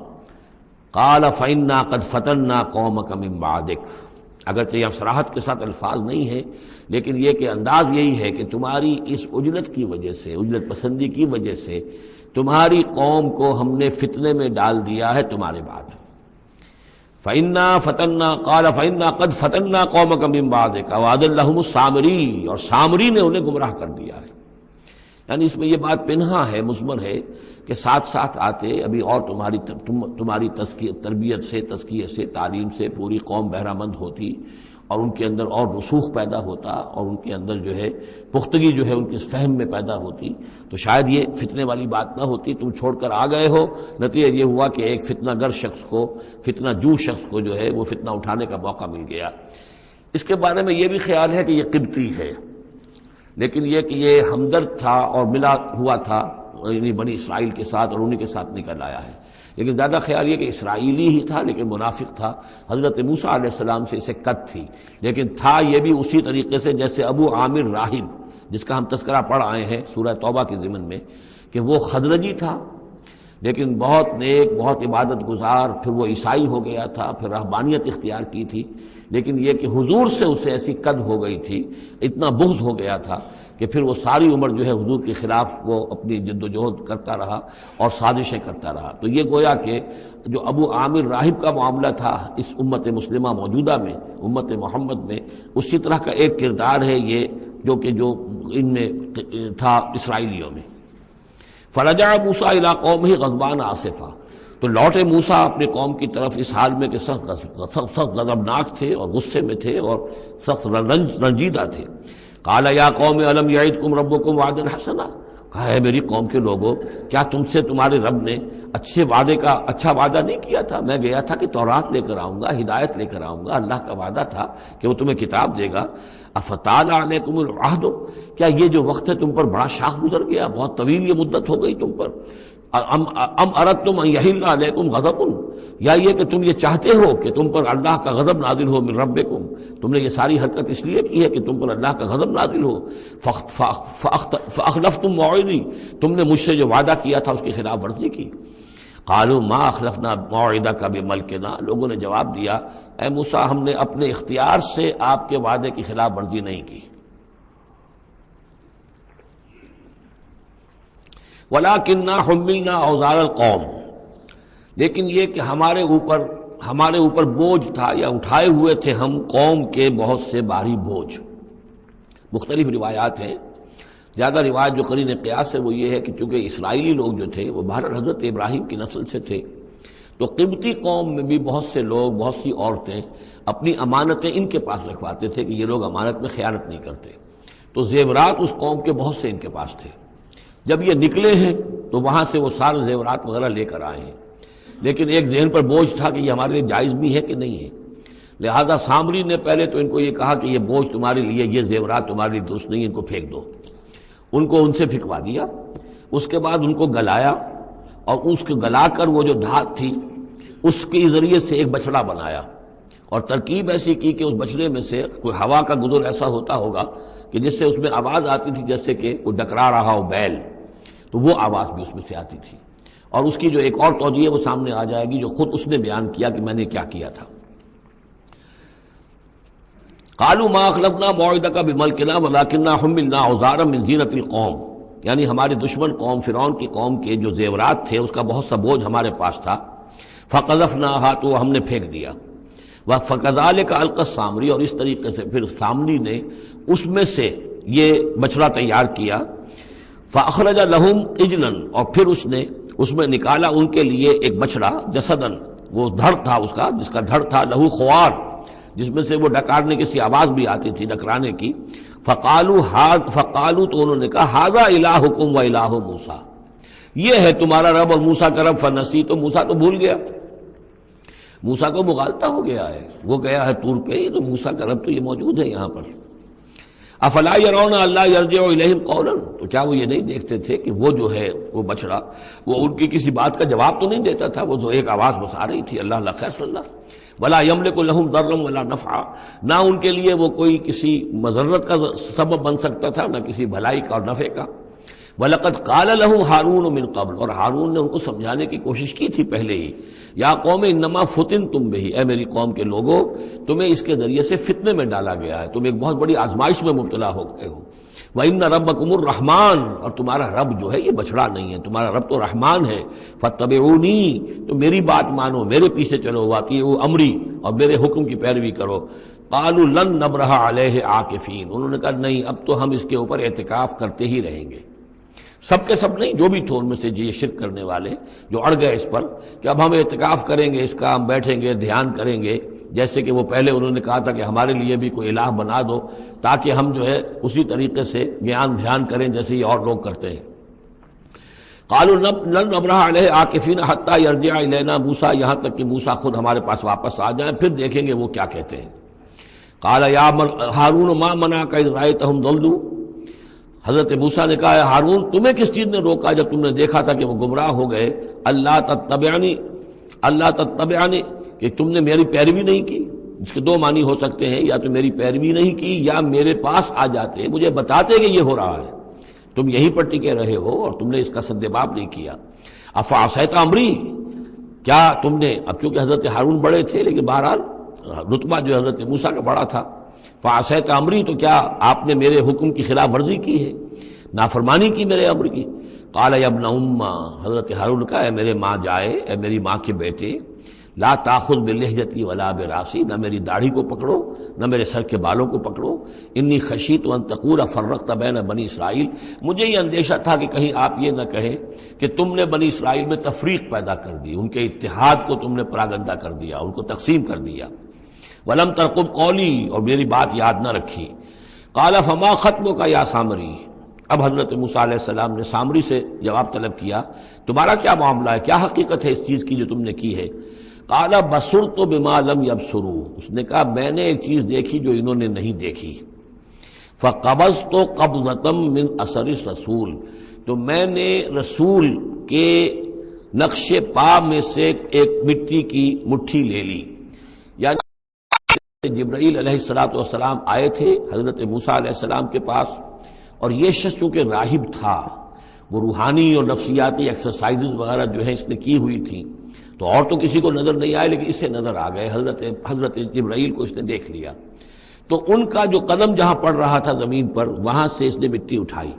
قال فإنا قد فتنا قومک من بعدک، اگرچہ یہ صراحت کے ساتھ الفاظ نہیں ہیں، لیکن یہ کہ انداز یہی ہے کہ تمہاری اس عجلت کی وجہ سے، عجلت پسندی کی وجہ سے تمہاری قوم کو ہم نے فتنے میں ڈال دیا ہے تمہارے بعد۔ فَإِنَّا فَتَنَّا قَالَ فَإِنَّا قَدْ فَتَنَّا قَوْمَكَ مِن بَعْدِكَ وَأَضَلَّهُمُ السَّامِرِيُّ، اور سامری نے انہیں گمراہ کر دیا ہے۔ یعنی اس میں یہ بات پنہا ہے، مضمر ہے کہ ساتھ ساتھ آتے ابھی اور تمہاری تربیت سے، تزکیے سے، تعلیم سے پوری قوم بہرہ مند ہوتی، اور ان کے اندر اور رسوخ پیدا ہوتا، اور ان کے اندر جو ہے پختگی جو ہے ان کے فہم میں پیدا ہوتی، تو شاید یہ فتنے والی بات نہ ہوتی۔ تم چھوڑ کر آ گئے ہو، نتیجہ یہ ہوا کہ ایک فتنہ گر شخص کو، فتنہ جو شخص کو جو ہے وہ فتنہ اٹھانے کا موقع مل گیا۔ اس کے بارے میں یہ بھی خیال ہے کہ یہ قبطی ہے، لیکن یہ کہ یہ ہمدرد تھا اور ملا ہوا تھا یعنی بنی اسرائیل کے ساتھ، اور انہی کے ساتھ نکل آیا ہے، لیکن زیادہ خیال یہ کہ اسرائیلی ہی تھا لیکن منافق تھا۔ حضرت موسیٰ علیہ السلام سے اسے قد تھی، لیکن تھا یہ بھی اسی طریقے سے جیسے ابو عامر راہب، جس کا ہم تذکرہ پڑھ آئے ہیں سورہ توبہ کے ضمن میں، کہ وہ خزرجی تھا لیکن بہت نیک، بہت عبادت گزار، پھر وہ عیسائی ہو گیا تھا، پھر رہبانیت اختیار کی تھی، لیکن یہ کہ حضور سے اسے ایسی قد ہو گئی تھی، اتنا بغض ہو گیا تھا کہ پھر وہ ساری عمر جو ہے حضور کے خلاف وہ اپنی جد و جہد کرتا رہا اور سازشیں کرتا رہا۔ تو یہ گویا کہ جو ابو عامر راہب کا معاملہ تھا اس امت مسلمہ موجودہ میں، امت محمد میں، اسی طرح کا ایک کردار ہے یہ جو ان میں تھا اسرائیلیوں میں۔ فرجع موسیٰ الی قومہ غضبان آسفا، تو لوٹے موسیٰ اپنے قوم کی طرف اس حال میں کہ سخت غضبناک تھے اور غصے میں تھے اور سخت رنجیدہ تھے۔ قال یا قوم الم یعدکم ربکم وعدا حسنا، کہا ہے میری قوم کے لوگوں، کیا تم سے تمہارے رب نے اچھا وعدہ نہیں کیا تھا؟ میں گیا تھا کہ تورات لے کر آؤں گا، ہدایت لے کر آؤں گا، اللہ کا وعدہ تھا کہ وہ تمہیں کتاب دے گا۔ افتال علیکم العہد، کیا یہ جو وقت ہے تم پر بڑا شاخ گزر گیا، بہت طویل یہ مدت ہو گئی تم پر؟ ام اردتم ان یحل علیکم غضب، یا یہ کہ تم یہ چاہتے ہو کہ تم پر اللہ کا غضب نازل ہو من ربکم، تم نے یہ ساری حرکت اس لیے کی ہے کہ تم پر اللہ کا غضب نازل ہو۔ فاخلفتم موعدی، تم نے مجھ سے جو وعدہ کیا تھا اس کی خلاف ورزی کی۔ قالوا ما اخلفنا موعدک بملکنا، لوگوں نے جواب دیا اے موسیٰ ہم نے اپنے اختیار سے آپ کے وعدے کی خلاف ورزی نہیں کی۔ وَلَكِنَّا حُمِّلْنَا أَوْزَارَ الْقَوْمِ، لیکن یہ کہ ہمارے اوپر بوجھ تھا یا اٹھائے ہوئے تھے ہم قوم کے بہت سے بھاری بوجھ۔ مختلف روایات ہیں، زیادہ روایت جو قرین قیاس ہے وہ یہ ہے کہ چونکہ اسرائیلی لوگ جو تھے وہ بہرحال حضرت ابراہیم کی نسل سے تھے، تو قبطی قوم میں بھی بہت سے لوگ، بہت سی عورتیں اپنی امانتیں ان کے پاس رکھواتے تھے کہ یہ لوگ امانت میں خیانت نہیں کرتے، تو زیورات اس قوم کے بہت سے ان کے پاس تھے۔ جب یہ نکلے ہیں تو وہاں سے وہ سارے زیورات وغیرہ لے کر آئے ہیں، لیکن ایک ذہن پر بوجھ تھا کہ یہ ہمارے لیے جائز بھی ہے کہ نہیں ہے، لہذا سامری نے پہلے تو ان کو یہ کہا کہ یہ بوجھ تمہارے لیے، یہ زیورات تمہارے لیے درست نہیں، ان کو پھینک دو، ان کو ان سے پھینکوا دیا۔ اس کے بعد ان کو گلایا، اور اس کو گلا کر وہ جو دھات تھی اس کے ذریعے سے ایک بچڑا بنایا، اور ترکیب ایسی کی کہ اس بچڑے میں سے کوئی ہوا کا گزر ایسا ہوتا ہوگا کہ جس سے اس میں آواز آتی تھی جیسے کہ کوئی ڈکرا رہا ہو بیل، تو وہ آواز بھی اس میں سے آتی تھی۔ اور اس کی جو ایک اور توجیہ ہے وہ سامنے آ جائے گی جو خود اس نے بیان کیا کہ میں نے کیا کیا تھا۔ قالوا ما اخلفنا موعدك بملكنا ولكننا حملنا اوزارا من زینۃ القوم، یعنی ہمارے دشمن قوم فرعون کی قوم کے جو زیورات تھے اس کا بہت سا بوجھ ہمارے پاس تھا، فقذفناها، تو ہم نے پھینک دیا، فكذلك القى السامری، اور اس طریقے سے پھر سامری نے اس میں سے یہ بچڑا تیار کیا، فاخرج لهم عجلا، اور پھر اس میں نکالا ان کے لیے ایک بچڑا، جسدن، وہ دھڑ تھا اس کا، جس کا دھڑ تھا، لہو خوار، جس میں سے وہ ڈکارنے کی سی آواز بھی آتی تھی، ڈکرانے کی، فقالوا، تو انہوں نے کہا، ھذا الہکم و الہ موسیٰ، یہ ہے تمہارا رب اور موسیٰ کا رب، فنسی، تو موسیٰ تو بھول گیا، موسیٰ کو مغالطہ ہو گیا ہے، وہ گیا ہے طور پہ، تو موسیٰ کا رب تو یہ موجود ہے یہاں پر۔ افلا یرون الا یرجع الیہم قولا، تو کیا وہ یہ نہیں دیکھتے تھے کہ وہ جو ہے وہ بچڑا وہ ان کی کسی بات کا جواب تو نہیں دیتا تھا، وہ تو ایک آواز بس آ رہی تھی، اللہ خیر صلی اللہ، ولا یملک لهم ضرا ولا نفعا، نہ ان کے لیے وہ کوئی کسی مضرت کا سبب بن سکتا تھا، نہ کسی بھلائی کا اور نفع کا۔ وَلَقَدْ قَالَ لَهُ هَارُونُ مِنْ قَبْلُ، اور ہارون نے ان کو سمجھانے کی کوشش کی تھی پہلے ہی، یا قوم انما فتنتم بہ، اے میری قوم کے لوگوں تمہیں اس کے ذریعے سے فتنے میں ڈالا گیا ہے، تم ایک بہت بڑی آزمائش میں مبتلا ہو گئے ہو۔ وَإِنَّ رَبَّكُمُ الرَّحْمَٰنُ، اور تمہارا رب جو ہے یہ بچڑا نہیں ہے، تمہارا رب تو رحمان ہے، فَاتَّبِعُونِی، تو میری بات مانو، میرے پیچھے چلو، وَأَطِیعُوا أَمْرِی، اور میرے حکم کی پیروی کرو۔ قَالُوا لَن نَّبْرَحَ عَلَیْهِ عَاکِفِینَ، انہوں نے کہا نہیں، اب تو ہم اس کے اوپر اعتکاف کرتے ہی رہیں گے۔ سب کے سب نہیں، جو بھی تھے ان میں سے یہ شرک کرنے والے جو اڑ گئے اس پر کہ اب ہم اعتکاف کریں گے، اس کا ہم بیٹھیں گے، دھیان کریں گے، جیسے کہ وہ پہلے انہوں نے کہا تھا کہ ہمارے لیے بھی کوئی الہ بنا دو تاکہ ہم جو ہے اسی طریقے سے گیان دھیان کریں جیسے یہ اور لوگ کرتے ہیں۔ قالوا لن نبرح علیہ عاکفین حتی یرجع الینا موسیٰ، یہاں تک کہ موسیٰ خود ہمارے پاس واپس آ جائیں، پھر دیکھیں گے وہ کیا کہتے ہیں۔ قال یا ہارون ما منعک اذ رأیتہم ضلوا، حضرت موسیٰ نے کہا، ہارون تمہیں کس چیز نے روکا جب تم نے دیکھا تھا کہ وہ گمراہ ہو گئے، اللہ تتبعنی، کہ تم نے میری پیروی نہیں کی، اس کے دو معنی ہو سکتے ہیں، یا تو میری پیروی نہیں کی یا میرے پاس آ جاتے مجھے بتاتے کہ یہ ہو رہا ہے، تم یہیں پر ٹکے رہے ہو اور تم نے اس کا سدباب نہیں کیا۔ افعصیت امری، کیا تم نے، اب چونکہ حضرت ہارون بڑے تھے لیکن بہرحال رتبہ جو حضرت موسیٰ کا بڑا تھا، فعصیت امری، تو کیا آپ نے میرے حکم کی خلاف ورزی کی ہے، نافرمانی کی میرے امر کی۔ قال یا ابن ام، حضرت ہارون کا، اے میرے ماں جائے، اے میری ماں کے بیٹے، لا تاخذ بلحیتی ولا براسی، نہ میری داڑھی کو پکڑو نہ میرے سر کے بالوں کو پکڑو، انی خشیت ان تقول فرقت بین بنی اسرائیل، مجھے یہ اندیشہ تھا کہ کہیں آپ یہ نہ کہیں کہ تم نے بنی اسرائیل میں تفریق پیدا کر دی، ان کے اتحاد کو تم نے پراگندہ کر دیا، ان کو تقسیم کر دیا۔ ولم ترقب قولی، اور میری بات یاد نہ رکھی۔ قال فما خطبک یا سامری، اب حضرت موسیٰ علیہ السلام نے سامری سے جواب طلب کیا، تمہارا کیا معاملہ ہے، کیا حقیقت ہے اس چیز کی جو تم نے کی ہے۔ قال بصرت بما لم يبصروا، اس نے کہا میں نے ایک چیز دیکھی جو انہوں نے نہیں دیکھی۔ فقبضت قبضة من اثر الرسول، تو میں نے رسول کے نقش پا میں سے ایک مٹی کی مٹھی لے لی، یعنی جبرائیل علیہ السلام آئے تھے حضرت موسیٰ علیہ السلام کے پاس، اور یہ شخص چونکہ راہب تھا، وہ روحانی اور نفسیاتی ایکسرسائزز وغیرہ جو ہے اس نے کی ہوئی تھی، تو اور تو کسی کو نظر نہیں آئے لیکن اس سے نظر آ گئے، حضرت جبرائیل کو اس نے دیکھ لیا، تو ان کا جو قدم جہاں پڑ رہا تھا زمین پر وہاں سے اس نے مٹی اٹھائی،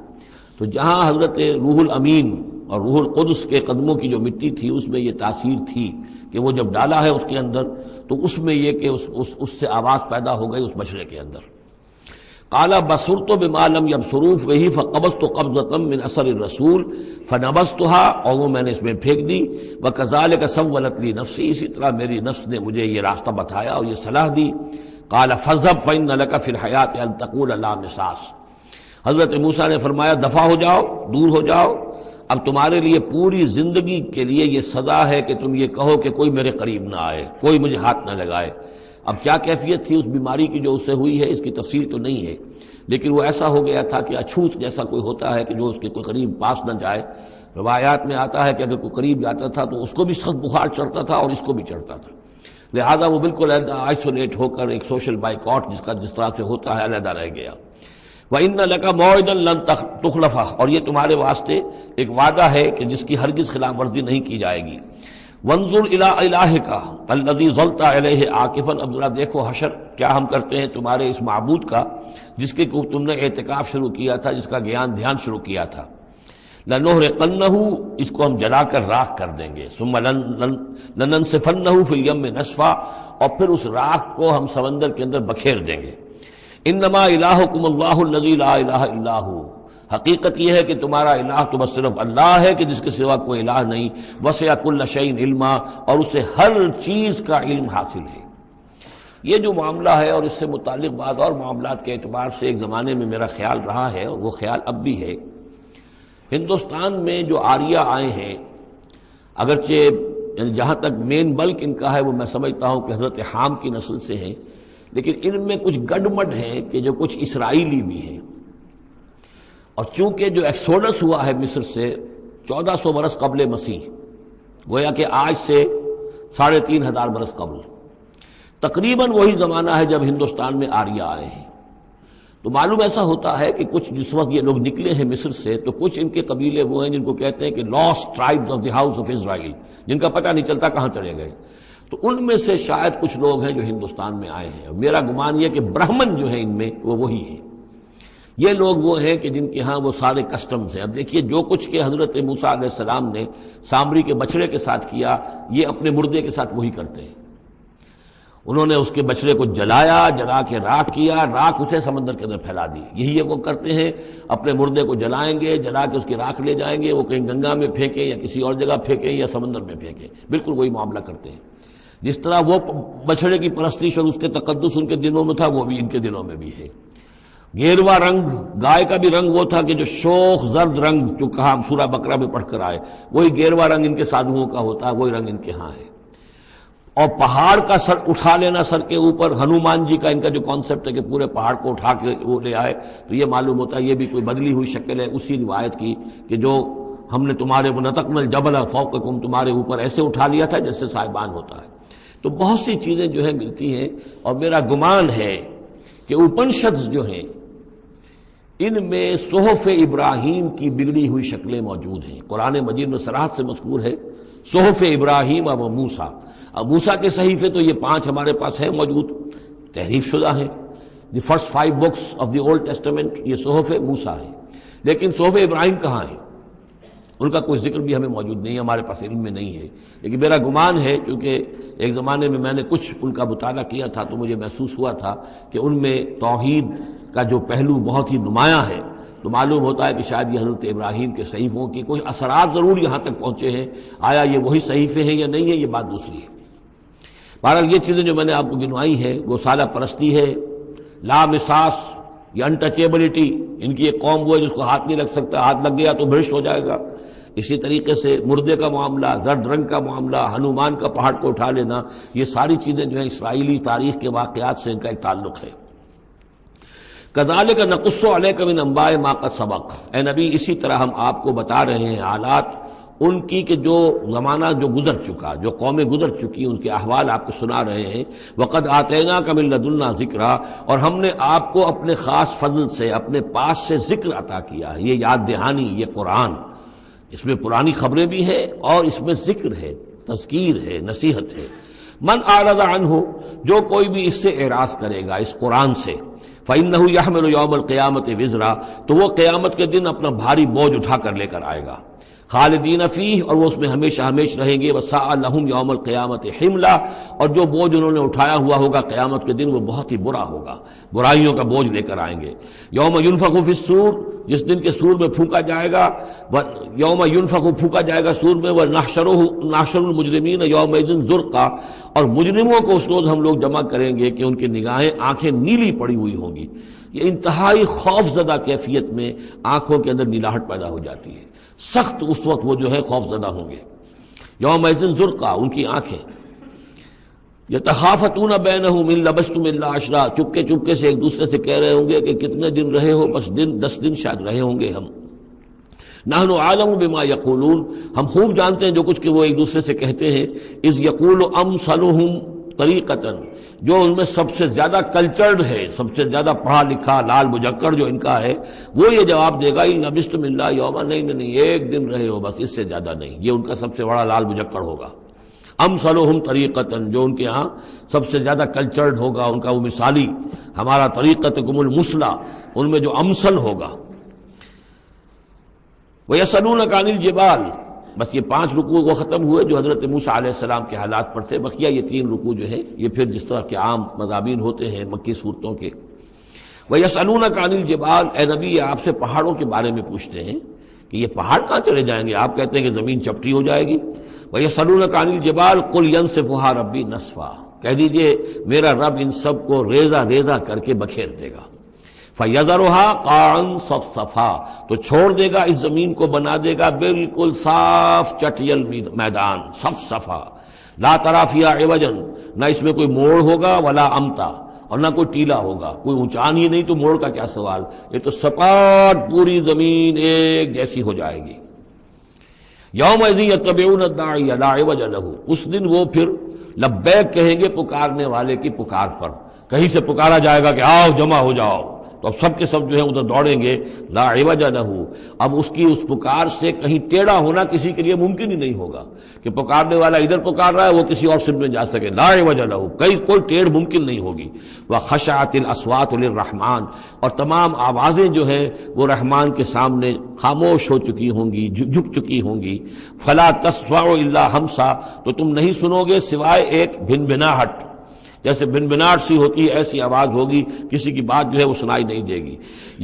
تو جہاں حضرت روح الامین اور روح القدس کے قدموں کی جو مٹی تھی اس میں یہ تاثیر تھی کہ وہ جب ڈالا ہے اس کے اندر تو اس میں یہ کہ اس سے آواز پیدا ہو گئی اس بچڑے کے اندر۔ قال بصرت بما لم يبصروا به فقبضت قبضة من اثر الرسول فنبذتها، اور وہ میں نے اس میں پھینک دی، وكذلك سولت لي نفسي، اسی طرح میری نفس نے مجھے یہ راستہ بتایا اور یہ صلاح دی۔ قال فاذهب فإن لك في الحياة أن تقول لا مساس، حضرت موسیٰ نے فرمایا دفع ہو جاؤ، دور ہو جاؤ، اب تمہارے لیے پوری زندگی کے لیے یہ سزا ہے کہ تم یہ کہو کہ کوئی میرے قریب نہ آئے، کوئی مجھے ہاتھ نہ لگائے۔ اب کیا کیفیت تھی اس بیماری کی جو اس سے ہوئی ہے، اس کی تفصیل تو نہیں ہے، لیکن وہ ایسا ہو گیا تھا کہ اچھوت جیسا کوئی ہوتا ہے کہ جو اس کے کوئی قریب پاس نہ جائے۔ روایات میں آتا ہے کہ اگر کوئی قریب جاتا تھا تو اس کو بھی سخت بخار چڑھتا تھا اور اس کو بھی چڑھتا تھا، لہذا وہ بالکل آئسولیٹ ہو کر ایک سوشل بائیکاٹ جس طرح سے ہوتا ہے علیحدہ رہ گیا۔ وَإِنَّ لَكَ مَوْعِدًا لَن تُخْلَفَهُ، اور یہ تمہارے واسطے ایک وعدہ ہے کہ جس کی ہرگز خلاف ورزی نہیں کی جائے گی۔ وَانظُرْ إِلَىٰ إِلَٰهِكَ الَّذِي ظَلْتَ عَلَيْهِ عَاكِفًا، اب ذرا دیکھو حشر کیا ہم کرتے ہیں تمہارے اس معبود کا جس کے تم نے اعتکاف شروع کیا تھا، جس کا دھیان شروع کیا تھا۔ لَنُحْرِقَنَّهُ، اس کو ہم جلا کر راکھ کر دیں گے۔ ثُمَّ لَنَنسِفَنَّهُ فِي الْيَمِّ نَسْفًا، اور پھر اس راکھ کو ہم سمندر کے اندر بکھیر دیں گے۔ انما الہکم اللہ الذی لا الہ الا ہو، حقیقت یہ ہے کہ تمہارا الہ تو بس صرف اللہ ہے کہ جس کے سوا کوئی الہ نہیں۔ وسع کل شیء علما، اور اسے ہر چیز کا علم حاصل ہے۔ یہ جو معاملہ ہے اور اس سے متعلق بعض اور معاملات کے اعتبار سے ایک زمانے میں میرا خیال رہا ہے اور وہ خیال اب بھی ہے، ہندوستان میں جو آریہ آئے ہیں، اگرچہ یعنی جہاں تک مین بلک ان کا ہے وہ میں سمجھتا ہوں کہ حضرت حام کی نسل سے ہیں، لیکن ان میں کچھ گڈمڈ ہیں کہ جو کچھ اسرائیلی بھی ہیں، اور چونکہ جو ایکسوڈس ہوا ہے مصر سے 1400 برس قبل مسیح، گویا کہ آج سے 3500 برس قبل، تقریباً وہی زمانہ ہے جب ہندوستان میں آریہ آئے ہیں۔ تو معلوم ایسا ہوتا ہے کہ کچھ جس وقت یہ لوگ نکلے ہیں مصر سے تو کچھ ان کے قبیلے وہ ہیں جن کو کہتے ہیں کہ last tribes of the house of Israel, جن کا پتہ نہیں چلتا کہاں چلے گئے۔ تو ان میں سے شاید کچھ لوگ ہیں جو ہندوستان میں آئے ہیں، میرا گمان یہ کہ برہمن جو ہیں ان میں وہ وہی ہیں۔ یہ لوگ وہ ہیں کہ جن کے ہاں وہ سارے کسٹمز ہیں۔ اب دیکھیے جو کچھ کہ حضرت موسیٰ علیہ السلام نے سامری کے بچڑے کے ساتھ کیا، یہ اپنے مردے کے ساتھ وہی کرتے ہیں۔ انہوں نے اس کے بچڑے کو جلایا، جلا کے راکھ کیا، راکھ اسے سمندر کے اندر پھیلا دی۔ یہی وہ کرتے ہیں، اپنے مردے کو جلائیں گے، جلا کے اس کی راکھ لے جائیں گے، وہ کہیں گنگا میں پھینکیں یا کسی اور جگہ پھینکیں یا سمندر میں پھینکیں، بالکل وہی معاملہ کرتے ہیں۔ جس طرح وہ بچڑے کی پرستش اور اس کے تقدس ان کے دلوں میں تھا، وہ بھی ان کے دلوں میں بھی ہے۔ گیروا رنگ، گائے کا بھی رنگ وہ تھا کہ جو شوخ زرد رنگ جو کہا ہم سورہ بقرہ میں پڑھ کر آئے، وہی گیروا رنگ ان کے سادھوؤں کا ہوتا ہے، وہی رنگ ان کے ہاں ہے۔ اور پہاڑ کا سر اٹھا لینا سر کے اوپر، ہنومان جی کا ان کا جو کانسیپٹ ہے کہ پورے پہاڑ کو اٹھا کے وہ لے آئے، تو یہ معلوم ہوتا ہے یہ بھی کوئی بدلی ہوئی شکل ہے اسی روایت کی کہ جو ہم نے تمہارے نطقنا الجبل فوقکم، تمہارے اوپر ایسے اٹھا لیا تھا جیسے صاحبان ہوتا ہے۔ تو بہت سی چیزیں جو ہے ملتی ہیں، اور میرا گمان ہے کہ اپنشدز جو ہیں ان میں صحف ابراہیم کی بگڑی ہوئی شکلیں موجود ہیں۔ قرآن مجید میں صراحت سے مذکور ہے صحف ابراہیم و موسیٰ۔ اب موسیٰ کے صحیفے تو یہ 5 ہمارے پاس ہیں موجود، تحریف شدہ ہیں، the first 5 books of the old testament یہ صحف موسیٰ ہے، لیکن صحف ابراہیم کہاں ہے؟ ان کا کوئی ذکر بھی ہمیں موجود نہیں ہے، ہمارے پاس علم میں نہیں ہے۔ لیکن میرا گمان ہے، چونکہ ایک زمانے میں نے کچھ ان کا مطالعہ کیا تھا تو مجھے محسوس ہوا تھا کہ ان میں توحید کا جو پہلو بہت ہی نمایاں ہے، تو معلوم ہوتا ہے کہ شاید یہ حضرت ابراہیم کے صحیفوں کی کوئی اثرات ضرور یہاں تک پہنچے ہیں۔ آیا یہ وہی صحیفے ہیں یا نہیں ہے، یہ بات دوسری ہے۔ بہرحال یہ چیزیں جو میں نے آپ کو گنوائی ہیں، گوسالہ پرستی ہے، لامساس، یہ انٹچیبلٹی، ان کی ایک قوم وہ ہے جس کو ہاتھ نہیں لگ سکتا، ہاتھ لگ گیا تو بھرشٹ ہو جائے گا۔ اسی طریقے سے مردے کا معاملہ، زرد رنگ کا معاملہ، ہنومان کا پہاڑ کو اٹھا لینا، یہ ساری چیزیں جو ہیں اسرائیلی تاریخ کے واقعات سے ان کا ایک تعلق ہے۔ کذالک نقص علیک من انباء ما قد سبق، اے نبی اسی طرح ہم آپ کو بتا رہے ہیں حالات ان کی کہ جو زمانہ جو گزر چکا، جو قومیں گزر چکی، ان کے احوال آپ کو سنا رہے ہیں۔ وقد آتیناک من لدنا ذکرا، اور ہم نے آپ کو اپنے خاص فضل سے، اپنے پاس سے ذکر عطا کیا ہے۔ یہ یاد دہانی، یہ قرآن، اس میں پرانی خبریں بھی ہیں اور اس میں ذکر ہے، تذکیر ہے، نصیحت ہے۔ من اعرض عنہ، جو کوئی بھی اس سے اعراض کرے گا، اس قرآن سے، فإنہ یحمل یوم القیامت وزرا، تو وہ قیامت کے دن اپنا بھاری بوجھ اٹھا کر لے کر آئے گا۔ خالدین فیہ، اور وہ اس میں ہمیشہ ہمیشہ رہیں گے۔ وساء لہم یوم القیامت حملا، اور جو بوجھ انہوں نے اٹھایا ہوا ہوگا قیامت کے دن وہ بہت ہی برا ہوگا، برائیوں کا بوجھ لے کر آئیں گے۔ یوم ینفخ فی الصور، جس دن کے سور میں پھونکا جائے گا، یوم ینفخ پھونکا جائے گا سور میں، ونحشر المجرمین یومئذ زرقا، اور مجرموں کو اس روز ہم لوگ جمع کریں گے کہ ان کی نگاہیں، آنکھیں نیلی پڑی ہوئی ہوں گی۔ یہ انتہائی خوف زدہ کیفیت میں آنکھوں کے اندر نیلاہٹ پیدا ہو جاتی ہے، سخت اس وقت وہ جو ہے خوف زدہ ہوں گے۔ یومئذ زرقا، ان کی آنکھیں، یتخافتون بینہم ان لبثتم الا عشرا، چپکے چپکے سے ایک دوسرے سے کہہ رہے ہوں گے کہ کتنے دن رہے ہو، بس 10 دن شاید رہے ہوں گے ہم۔ نحن عالم بما یقولون، ہم خوب جانتے ہیں جو کچھ کہ وہ ایک دوسرے سے کہتے ہیں۔ اذ یقول امثلہم طریقۃ، جو ان میں سب سے زیادہ کلچرڈ ہے، سب سے زیادہ پڑھا لکھا لال مجکر جو ان کا ہے، وہ یہ جواب دے گا ان لبثتم الا یوما، نہیں ایک دن رہے ہو بس، اس سے زیادہ نہیں۔ یہ ان کا سب سے بڑا لال مجکر ہوگا۔ امثلہم طریقۃ، جو ان کے ہاں سب سے زیادہ کلچرڈ ہوگا، ان کا وہ مثالی، ہمارا طریقتکم المثلی، ان میں جو امثل ہوگا۔ وَيَسْأَلُونَكَ عَنِ الْجِبَالِ، بس یہ 5 رکوع وہ ختم ہوئے جو حضرت موسیٰ علیہ السلام کے حالات پر تھے۔ بقیہ یہ 3 رکوع جو ہے یہ پھر جس طرح کے عام مضامین ہوتے ہیں مکی صورتوں کے۔ وَيَسْأَلُونَكَ عَنِ الْجِبَالِ، اے نبی یہ آپ سے پہاڑوں کے بارے میں پوچھتے ہیں کہ یہ پہاڑ کہاں چلے جائیں گے، آپ کہتے ہیں کہ زمین چپٹی ہو جائے گی۔ وَيَسْأَلُونَكَ عَنِ الْجِبَالِ قُلْ يَنسِفُهَا رَبِّي نَسْفًا، کہہ دیجئے میرا رب ان سب کو ریزہ ریزہ کر کے بکھیر دے گا۔ فَيَذَرُهَا قَاعًا صَفْصَفًا، تو چھوڑ دے گا اس زمین کو، بنا دے گا بالکل صاف چٹیل میدان، صفصفا، لا تری فیہا عوجا، نہ اس میں کوئی موڑ ہوگا، ولا امتا، اور نہ کوئی ٹیلا ہوگا، کوئی اونچان ہی نہیں تو موڑ کا کیا سوال، یہ تو سپاٹ پوری زمین ایک جیسی ہو جائے گی۔ یومئذ یتبعون الداعی لا عوج لہ، اس دن وہ پھر لبیک کہیں گے پکارنے والے کی پکار پر، کہیں سے پکارا جائے گا کہ آؤ جمع ہو جاؤ، تو اب سب کے سب جو ہے ادھر دوڑیں گے۔ لا عوج لہ، اب اس کی اس پکار سے کہیں ٹیڑھا ہونا کسی کے لیے ممکن ہی نہیں ہوگا کہ پکارنے والا ادھر پکار رہا ہے وہ کسی اور سمت میں جا سکے، لا عوج لہ، کوئی ٹیڑھ ممکن نہیں ہوگی۔ وخشعت الاصوات للرحمن، اور تمام آوازیں جو ہیں وہ رحمان کے سامنے خاموش ہو چکی ہوں گی، جھک چکی ہوں گی۔ فلا تسمع الا ہمسا، تو تم نہیں سنو گے سوائے ایک بھنبھناہٹ، جیسے بھنبھناہٹ سی ہوتی ہے ایسی آواز ہوگی، کسی کی بات جو ہے وہ سنائی نہیں دے گی۔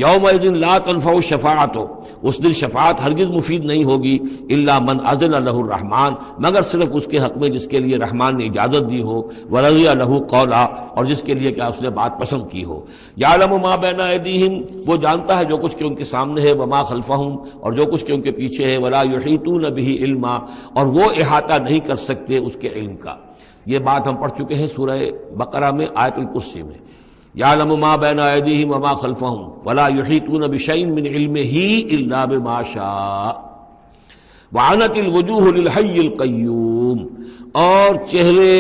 یومئذ لا تنفع الشفاعۃ، اس دن شفاعت ہرگز مفید نہیں ہوگی، الا من اذن لہ الرحمن، مگر صرف اس کے حق میں جس کے لیے رحمان نے اجازت دی ہو، ورضی لہ قولا، اور جس کے لیے کیا اس نے بات پسند کی ہو۔ یعلم ما بین ایدیہم، وہ جانتا ہے جو کچھ کہ ان کے سامنے ہے، وما خلفہم، اور جو کچھ کہ ان کے پیچھے ہے، ولا یحیطون بہ علما، اور وہ احاطہ نہیں کر سکتے اس کے علم کا۔ یہ بات ہم پڑھ چکے ہیں سورہ بقرہ میں، آیت الکرسی میں، یعلم ما بین ایدیہم وما خلفہم ولا یحیطون بشیء من علمہ الا بما شاء وعنت الوجوہ للحی القیوم، اور چہرے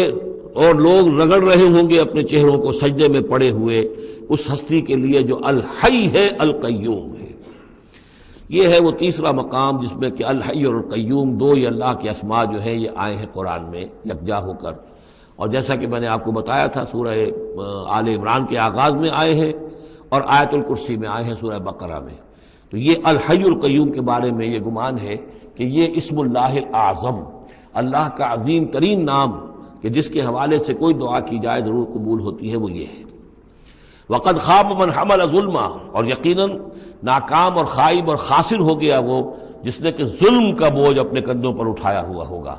اور لوگ رگڑ رہے ہوں گے اپنے چہروں کو سجدے میں پڑے ہوئے اس ہستی کے لیے جو الحی ہے، القیوم ہے۔ یہ ہے وہ تیسرا مقام جس میں کہ الحی اور القیوم دو یہ اللہ کے اسماء جو ہیں یہ آئے ہیں قرآن میں یکجا ہو کر، اور جیسا کہ میں نے آپ کو بتایا تھا سورہ آل عمران کے آغاز میں آئے ہیں اور آیت الکرسی میں آئے ہیں سورہ بقرہ میں۔ تو یہ الحی القیوم کے بارے میں یہ گمان ہے کہ یہ اسم اللہ الاعظم، اللہ کا عظیم ترین نام کہ جس کے حوالے سے کوئی دعا کی جائے ضرور قبول ہوتی ہے، وہ یہ ہے۔ وقد خاب من حمل ظلما، اور یقیناً ناکام اور خائب اور خاسر ہو گیا وہ جس نے کہ ظلم کا بوجھ اپنے کندھوں پر اٹھایا ہوا ہوگا۔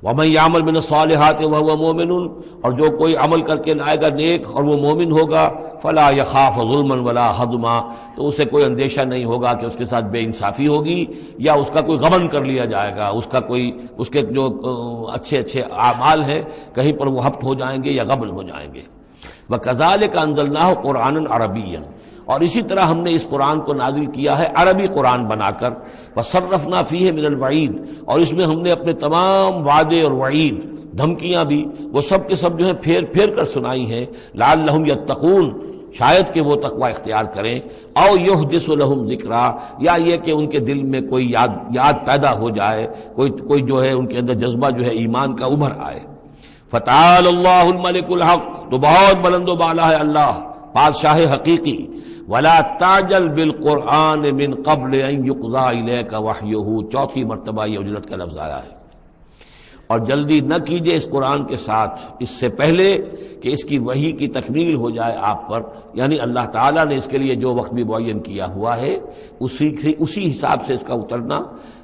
وَمَن يَعْمَلْ مِنَ الصَّالِحَاتِ وَهُوَ مُؤْمِنٌ، اور جو کوئی عمل کر کے لائے گا نیک اور وہ مومن ہوگا، فَلَا يَخَافُ ظُلْمًا وَلَا حَظْمًا، تو اسے کوئی اندیشہ نہیں ہوگا کہ اس کے ساتھ بے انصافی ہوگی یا اس کا کوئی غبن کر لیا جائے گا، اس کے جو اچھے اعمال ہیں کہیں پر وہ ہفت ہو جائیں گے یا غبن ہو جائیں گے۔ وَكَذَلِكَ أَنزَلْنَاهُ قُرْآنًا عَرَبِيًّا، اور اسی طرح ہم نے اس قرآن کو نازل کیا ہے عربی قرآن بنا کر۔ وَصَرَّفْنَا فِيهِ مِنَ الْوَعِيدِ، اور اس میں ہم نے اپنے تمام وعدے اور وعید، دھمکیاں بھی وہ سب کے سب جو ہیں پھیر پھیر کر سنائی ہیں، لعلہم یتقون، شاید کہ وہ تقوی اختیار کریں، او یحدث لہم ذکرا، یا یہ کہ ان کے دل میں کوئی یاد پیدا ہو جائے، کوئی جو ہے ان کے اندر جذبہ جو ہے ایمان کا ابھر آئے۔ فتعال اللہ الملک الحق، تو بہت بلند و بالا ہے اللہ بادشاہ حقیقی۔ ولا تعجل بالقرآن من قبل ان یقضى الیک وحیہ، چوتھی مرتبہ یہ اجلت کا لفظ آیا ہے۔ اور جلدی نہ کیجئے اس قرآن کے ساتھ اس سے پہلے کہ اس کی وحی کی تکمیل ہو جائے آپ پر، یعنی اللہ تعالیٰ نے اس کے لیے جو وقت بھی معین کیا ہوا ہے اسی حساب سے اس کا اترنا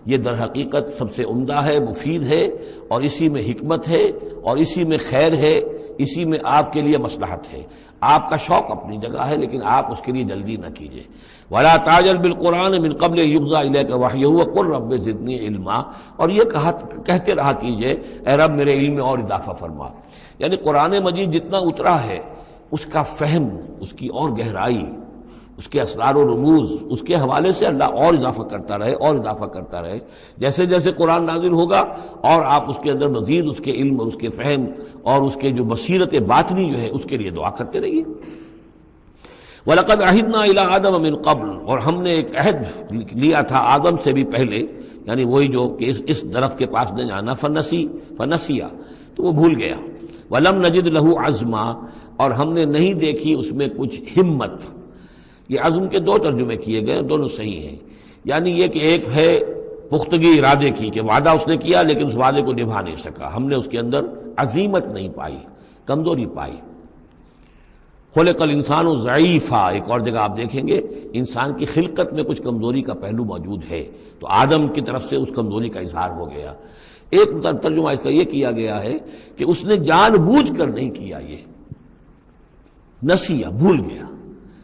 یہ در حقیقت سب سے عمدہ ہے، مفید ہے، اور اسی میں حکمت ہے اور اسی میں خیر ہے، اسی میں آپ کے لیے مصلحت ہے. آپ کا شوق اپنی جگہ ہے لیکن آپ اس کے لیے جلدی نہ کیجیے. ولا تعجل بالقرآن من قبل یقضى الیک وحیہ وقل رب زدنی علما، اور یہ کہتے رہا کیجیے اے رب میرے علم میں اور اضافہ فرما. یعنی قرآن مجید جتنا اترا ہے اس کا فہم، اس کی اور گہرائی، اس کے اسرار و رموز، اس کے حوالے سے اللہ اور اضافہ کرتا رہے اور اضافہ کرتا رہے. جیسے جیسے قرآن نازل ہوگا اور آپ اس کے اندر مزید اس کے علم اور اس کے فہم اور اس کے جو بصیرت باطنی جو ہے اس کے لیے دعا کرتے رہیے. وَلَقَدْ عَهِدْنَا إِلَىٰ آدَمَ مِن قَبْلُ، اور ہم نے ایک عہد لیا تھا آدم سے بھی پہلے، یعنی وہی جو کہ اس درخت کے پاس نہ جانا. فنسیا، تو وہ بھول گیا. وَلَمْ نَجِدْ لَهُ عَزْمًا، اور ہم نے نہیں دیکھی اس میں کچھ ہمت. یہ عزم کے دو ترجمے کیے گئے، دونوں صحیح ہیں. یعنی یہ کہ ایک ہے پختگی ارادے کی کہ وعدہ اس نے کیا لیکن اس وعدے کو نبھا نہیں سکا، ہم نے اس کے اندر عزیمت نہیں پائی، کمزوری پائی. خلق الانسان ضعیفا، ایک اور جگہ آپ دیکھیں گے انسان کی خلقت میں کچھ کمزوری کا پہلو موجود ہے، تو آدم کی طرف سے اس کمزوری کا اظہار ہو گیا. ایک ترجمہ اس کا یہ کیا گیا ہے کہ اس نے جان بوجھ کر نہیں کیا، یہ نسیہ، بھول گیا.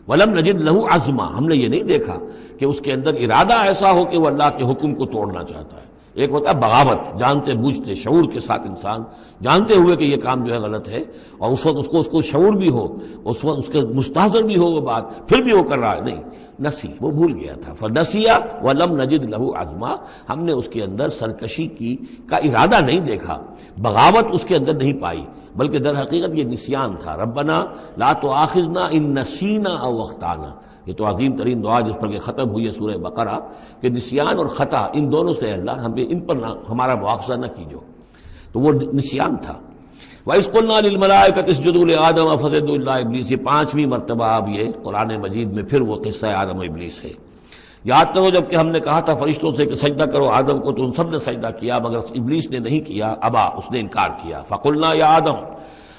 وَلَمْ نَجِدْ لَهُ عَزْمًا، ہم نے یہ نہیں دیکھا کہ اس کے اندر ارادہ ایسا ہو کہ وہ اللہ کے حکم کو توڑنا چاہتا ہے. ایک ہوتا ہے بغاوت، جانتے بوجھتے شعور کے ساتھ انسان جانتے ہوئے کہ یہ کام جو ہے غلط ہے، اور اس وقت اس کو شعور بھی ہو، اس وقت اس کے مستحضر بھی ہو وہ بات، پھر بھی وہ کر رہا ہے. نہیں، نسی، وہ بھول گیا تھا. فنسیا وَلَمْ نَجِدْ لَهُ عَزْمًا، ہم نے اس کے اندر سرکشی کا ارادہ نہیں دیکھا، بغاوت اس کے اندر نہیں پائی، بلکہ در حقیقت یہ نسیان تھا. ربنا لا تؤاخذنا ان نسینا او اخطانا، یہ تو عظیم ترین دعا جس پر کہ ختم ہوئی ہے سورہ بقرہ کہ نسیان اور خطا ان دونوں سے اللہ ہمیں ان پر ہمارا مواخذہ نہ کیجو. تو وہ نسیان تھا. وَإِذْ قُلْنَا لِلْمَلَائِكَةِ اسْجُدُوا لِآدَمَ فَسَجَدُوا إِلَّا إِبْلِيسَ، یہ پانچویں مرتبہ اب یہ قرآن مجید میں پھر وہ قصہ آدم و ابلیس ہے. یاد کرو جب کہ ہم نے کہا تھا فرشتوں سے کہ سجدہ کرو آدم کو، تو ان سب نے سجدہ کیا مگر ابلیس نے نہیں کیا، ابا، اس نے انکار کیا. فَقُلْنَا يَا آدَمَ،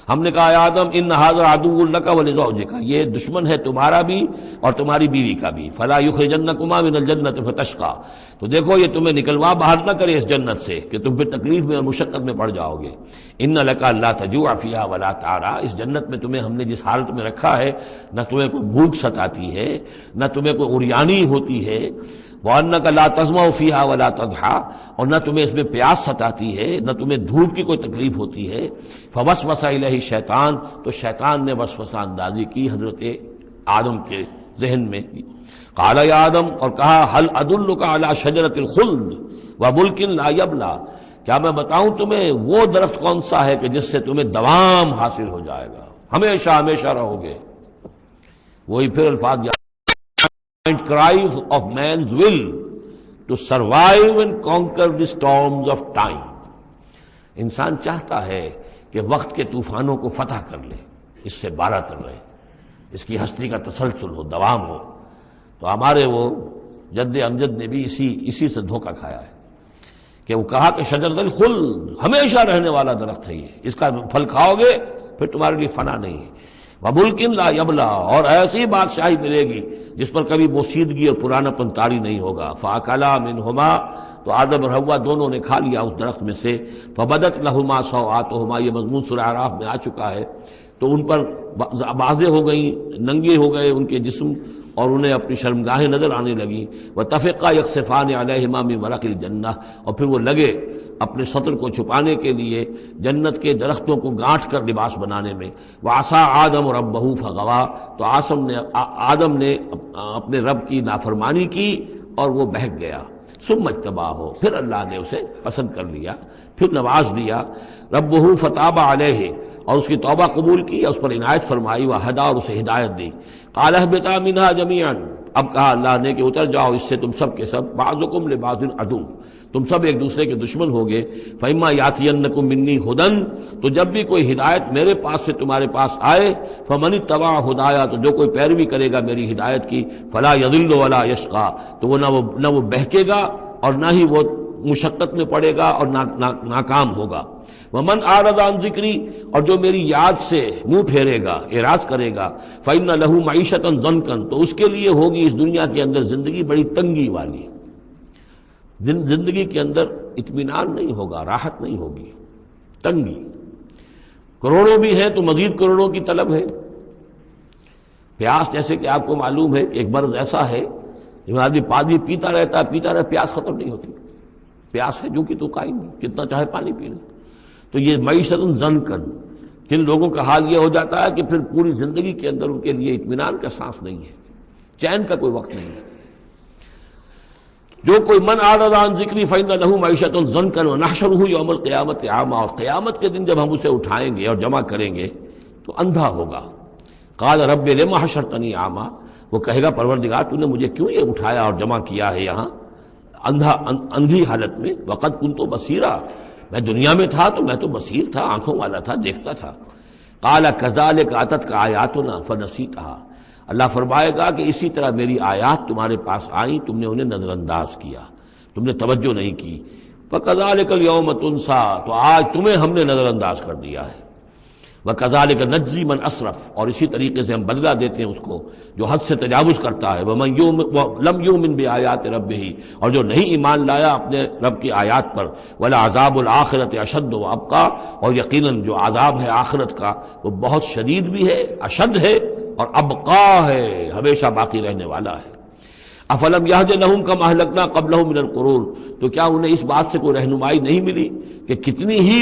ہم نے کہا اے آدم ان ھذا عدو لک ولزوجک، یہ دشمن ہے تمہارا بھی اور تمہاری بیوی کا بھی. فلا یخرجنکما من الجنۃ فتشقى، تو دیکھو یہ تمہیں نکلوا باہر نہ کرے اس جنت سے کہ تم پھر تکلیف میں اور مشقت میں پڑ جاؤ گے. ان لک الا تجوع فیھا ولا تعرى، اس جنت میں تمہیں ہم نے جس حالت میں رکھا ہے نہ تمہیں کوئی بھوک ستاتی ہے نہ تمہیں کوئی عریانی ہوتی ہے. وَأَنَّكَ لَا تَظْمَأُ فِيهَا وَلَا تَضْحَىٰ، اور نہ تمہیں اس میں پیاس ستاتی ہے نہ تمہیں دھوپ کی کوئی تکلیف ہوتی ہے. فَوَسْوَسَ إِلَيْهِ الشَّيْطَانُ، تو شیطان نے وسوسہ اندازی کی حضرت آدم کے ذہن میں. قَالَ يَا آدم، اور کہا هَلْ أَدُلُّكَ عَلَىٰ شَجَرَةِ الْخُلْدِ وَمُلْكٍ لَا يَبْلَىٰ، کیا میں بتاؤں تمہیں وہ درخت کون سا ہے کہ جس سے تمہیں دوام حاصل ہو جائے گا، ہمیشہ ہمیشہ رہو گے. وہی پھر الفاظ cries of man's will to survive and conquer the storms of time. انسان چاہتا ہے کہ وقت کے طوفانوں کو فتح کر لے، اس سے بارہ تر رہے، اس کی ہستی کا تسلسل ہو، دوام ہو. تو ہمارے وہ جد امجد نے بھی اسی سے دھوکہ کھایا ہے کہ وہ کہا کہ شجرۃ الخلد، ہمیشہ رہنے والا درخت ہے یہ، اس کا پھل کھاؤ گے پھر تمہارے لیے فنا نہیں ہے. وَمُلْكٍ لَا يَبْلَىٰ، اور ایسی بادشاہی ملے گی جس پر کبھی بوسیدگی اور پرانا پن طاری نہیں ہوگا. فَأَكَلَا مِنْهُمَا، تو آدم اور حوا دونوں نے کھا لیا اس درخت میں سے. فَبَدَتْ لَهُمَا سَوْآتُهُمَا، یہ مضمون سورہ اعراف میں آ چکا ہے. تو ان پر واضح ہو گئیں، ننگے ہو گئے ان کے جسم اور انہیں اپنی شرمگاہیں نظر آنے لگیں. وَتَفِقَّا يَخْصِفَانِ عَلَيْهِمَا مِن وَرَقِ الْجَنَّةِ، اور پھر وہ لگے اپنے سطر کو چھپانے کے لیے جنت کے درختوں کو گانٹھ کر لباس بنانے میں. وَعَصَىٰ آدَمُ رَبَّهُ فَغَوَىٰ، تو آدم نے اپنے رب کی نافرمانی کی اور وہ بہک گیا. ثُمَّ اجْتَبَاهُ، پھر اللہ نے اسے پسند کر لیا، پھر نواز دیا. رَبُّهُ فَتَابَ عَلَيْهِ، اور اس کی توبہ قبول کی، اس پر عنایت فرمائی. وَهَدَىٰ، اور اسے ہدایت دی. قَالَ اهْبِطَا مِنْهَا جَمِيعًا، اب کہا اللہ نے کہ اتر جاؤ اس سے تم سب کے سب. بَعْضُكُمْ لِبَعْضٍ عَدُوٌّ، تم سب ایک دوسرے کے دشمن ہوگے. فَإِمَّا يَأْتِيَنَّكُم مِّنِّي هُدًى، تو جب بھی کوئی ہدایت میرے پاس سے تمہارے پاس آئے. فَمَنِ اتَّبَعَ هُدَايَا، تو جو کوئی پیروی کرے گا میری ہدایت کی. فَلَا يَضِلُّ وَلَا يَشْقَىٰ، تو وہ نہ وہ بہکے گا اور نہ ہی وہ مشقت میں پڑے گا اور ناکام ہوگا. وَمَنْ أَعْرَضَ عَنْ ذِكْرِي، اور جو میری یاد سے منہ پھیرے گا، اعراض کرے گا. فَإِنَّ لَهُ مَعِيشَةً ضَنْكًا، تو اس کے لیے ہوگی اس دنیا کے اندر زندگی بڑی تنگی والی. زندگی کے اندر اطمینان نہیں ہوگا، راحت نہیں ہوگی، تنگی. کروڑوں بھی ہیں تو مزید کروڑوں کی طلب ہے۔ پیاس جیسے کہ آپ کو معلوم ہے کہ ایک مرض ایسا ہے جو آدمی پانی پیتا رہتا ہے، پیاس ختم نہیں ہوتی، پیاس ہے جو کہ تو قائم ہے، کتنا چاہے پانی پی لے۔ تو یہ معیشت زنکن، جن لوگوں کا حال یہ ہو جاتا ہے کہ پھر پوری زندگی کے اندر ان کے لیے اطمینان کا سانس نہیں ہے، چین کا کوئی وقت نہیں ہے۔ جو کوئی من اعرض عن ذکری فإن له معیشۃ ضنکا ونحشرہ یوم القیامۃ اعمی، اور قیامت کے دن جب ہم اسے اٹھائیں گے اور جمع کریں گے تو اندھا ہوگا۔ قال رب لم حشرتنی اعمی، وہ کہے گا پروردگار تو نے مجھے کیوں یہ اٹھایا اور جمع کیا ہے یہاں اندھی حالت میں، وقد کنت بصیرا، میں دنیا میں تھا تو میں تو بصیر تھا، آنکھوں والا تھا، دیکھتا تھا۔ قال کذالک اتتک آیاتنا فنسیتھا، اللہ فرمائے گا کہ اسی طرح میری آیات تمہارے پاس آئیں، تم نے انہیں نظر انداز کیا، تم نے توجہ نہیں کی۔ فکذالک الیوم تنسیٰ، تو آج تمہیں ہم نے نظر انداز کر دیا ہے۔ وکذالک نجزی من اسرف، اور اسی طریقے سے ہم بدلہ دیتے ہیں اس کو جو حد سے تجاوز کرتا ہے۔ ومن لم یؤمن بآیات ربہ، اور جو نہیں ایمان لایا اپنے رب کی آیات پر۔ ولعذاب الآخرۃ اشد وابقیٰ، اور یقیناً جو عذاب ہے آخرت کا وہ بہت شدید بھی ہے، اشد ہے اور ابقا ہے، ہمیشہ باقی رہنے والا ہے۔ افلم یہد لہم کما اہلکنا قبلہم من القرون، تو کیا انہیں اس بات سے کوئی رہنمائی نہیں ملی کہ کتنی ہی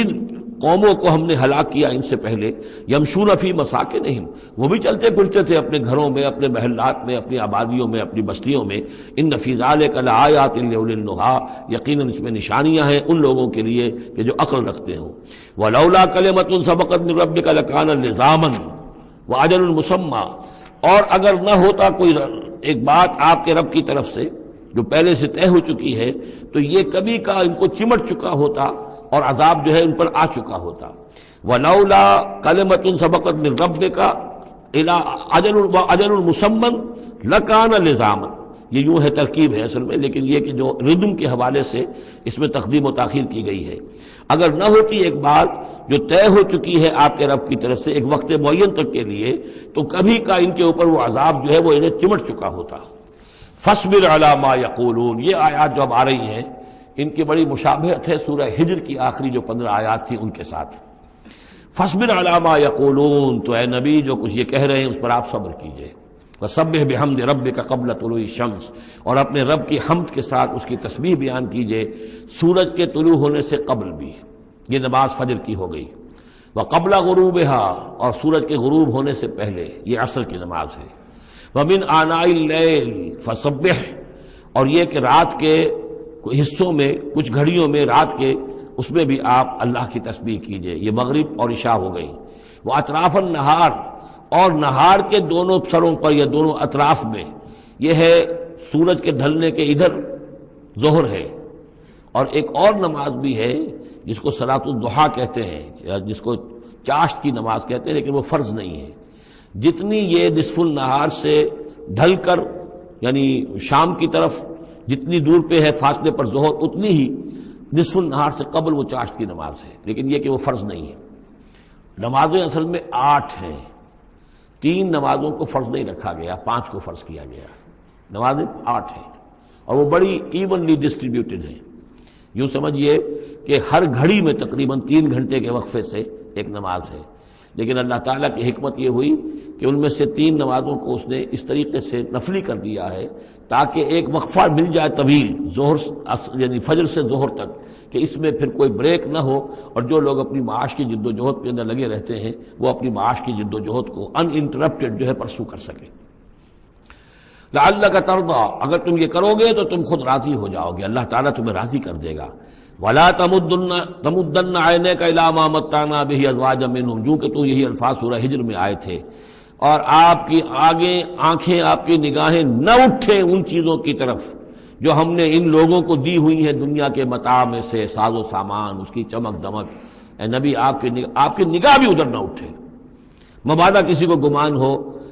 قوموں کو ہم نے ہلاک کیا ان سے پہلے۔ یمشون فی مساکنہم، وہ بھی چلتے پھرتے تھے اپنے گھروں میں، اپنے محلات میں، اپنی آبادیوں میں، اپنی بستیوں میں۔ ان فی ذلک لآیات لأولی النہیٰ، یقیناً اس میں نشانیاں ہیں ان لوگوں کے لیے کہ جو عقل رکھتے ہوں۔ ولولا کلمۃ سبقت من ربک لکان لزاما واجل مسمى، اور اگر نہ ہوتا کوئی ایک بات آپ کے رب کی طرف سے جو پہلے سے طے ہو چکی ہے تو یہ کبھی کا ان کو چمٹ چکا ہوتا اور عذاب جو ہے ان پر آ چکا ہوتا۔ ولولا کلمۃ سبقت من ربک الی اجل مسمى لکان لزاما، یہ یوں ہے ترکیب ہے اصل میں، لیکن یہ کہ جو ردم کے حوالے سے اس میں تقدیم و تاخیر کی گئی ہے۔ اگر نہ ہوتی ایک بات جو طے ہو چکی ہے آپ کے رب کی طرف سے ایک وقت معین تک کے لیے، تو کبھی کا ان کے اوپر وہ عذاب جو ہے وہ انہیں چمٹ چکا ہوتا۔ فاصبر علی ما یقولون، یہ آیات جو اب آ رہی ہیں ان کی بڑی مشابہت ہے سورہ ہجر کی آخری جو 15 آیات تھی ان کے ساتھ۔ فاصبر علی ما یقولون، تو اے نبی جو کچھ یہ کہہ رہے ہیں اس پر آپ صبر کیجئے۔ وسبح بحمد ربک قبل طلوع الشمس، اور اپنے رب کی حمد کے ساتھ اس کی تسبیح بیان کیجئے سورج کے طلوع ہونے سے قبل بھی، یہ نماز فجر کی ہو گئی۔ وقبل غروبها، اور سورج کے غروب ہونے سے پہلے، یہ عصر کی نماز ہے۔ ومن آناء اللیل فسبح، اور یہ کہ رات کے حصوں میں کچھ گھڑیوں میں رات کے اس میں بھی آپ اللہ کی تسبیح کیجئے، یہ مغرب اور عشاء ہو گئی۔ وہ اطراف النہار، اور نہار کے دونوں سروں پر یا دونوں اطراف میں، یہ ہے سورج کے ڈھلنے کے ادھر ظہر ہے، اور ایک اور نماز بھی ہے جس کو صلاۃ الضحیٰ کہتے ہیں یا جس کو چاشت کی نماز کہتے ہیں، لیکن وہ فرض نہیں ہے۔ جتنی یہ نصف النہار سے ڈھل کر یعنی شام کی طرف جتنی دور پہ ہے فاصلے پر ظہر، اتنی ہی نصف النہار سے قبل وہ چاشت کی نماز ہے، لیکن یہ کہ وہ فرض نہیں ہے۔ نمازیں اصل میں 8 ہیں، 3 نمازوں کو فرض نہیں رکھا گیا، 5 کو فرض کیا گیا۔ نمازیں 8 ہیں اور وہ بڑی ایونلی ڈسٹریبیوٹڈ ہیں۔ یوں سمجھیے کہ ہر گھڑی میں تقریباً 3 گھنٹے کے وقفے سے ایک نماز ہے، لیکن اللہ تعالیٰ کی حکمت یہ ہوئی کہ ان میں سے 3 نمازوں کو اس نے اس طریقے سے نفلی کر دیا ہے تاکہ ایک وقفہ مل جائے طویل، ظہر یعنی فجر سے ظہر تک، کہ اس میں پھر کوئی بریک نہ ہو، اور جو لوگ اپنی معاش کی جد و جہد کے اندر لگے رہتے ہیں وہ اپنی معاش کی جد و جہد کو ان انٹرپٹڈ جو ہے پرسو کر سکیں۔ لعلک ترضی، اگر تم یہ کرو گے تو تم خود راضی ہو جاؤ گے، اللہ تعالیٰ تمہیں راضی کر دے گا۔ ولا تمدن عینیک الی ما متعنا بہ ازواجا منہم، جو کہ تو یہی الفاظ سورہ ہجر میں آئے تھے، اور آپ کی آنکھیں آپ کی نگاہیں نہ اٹھیں ان چیزوں کی طرف جو ہم نے ان لوگوں کو دی ہوئی ہیں دنیا کے متاع میں سے، ساز و سامان، اس کی چمک دمک۔ اے نبی آپ کی نگاہ بھی ادھر نہ اٹھے، مبادا کسی کو گمان ہو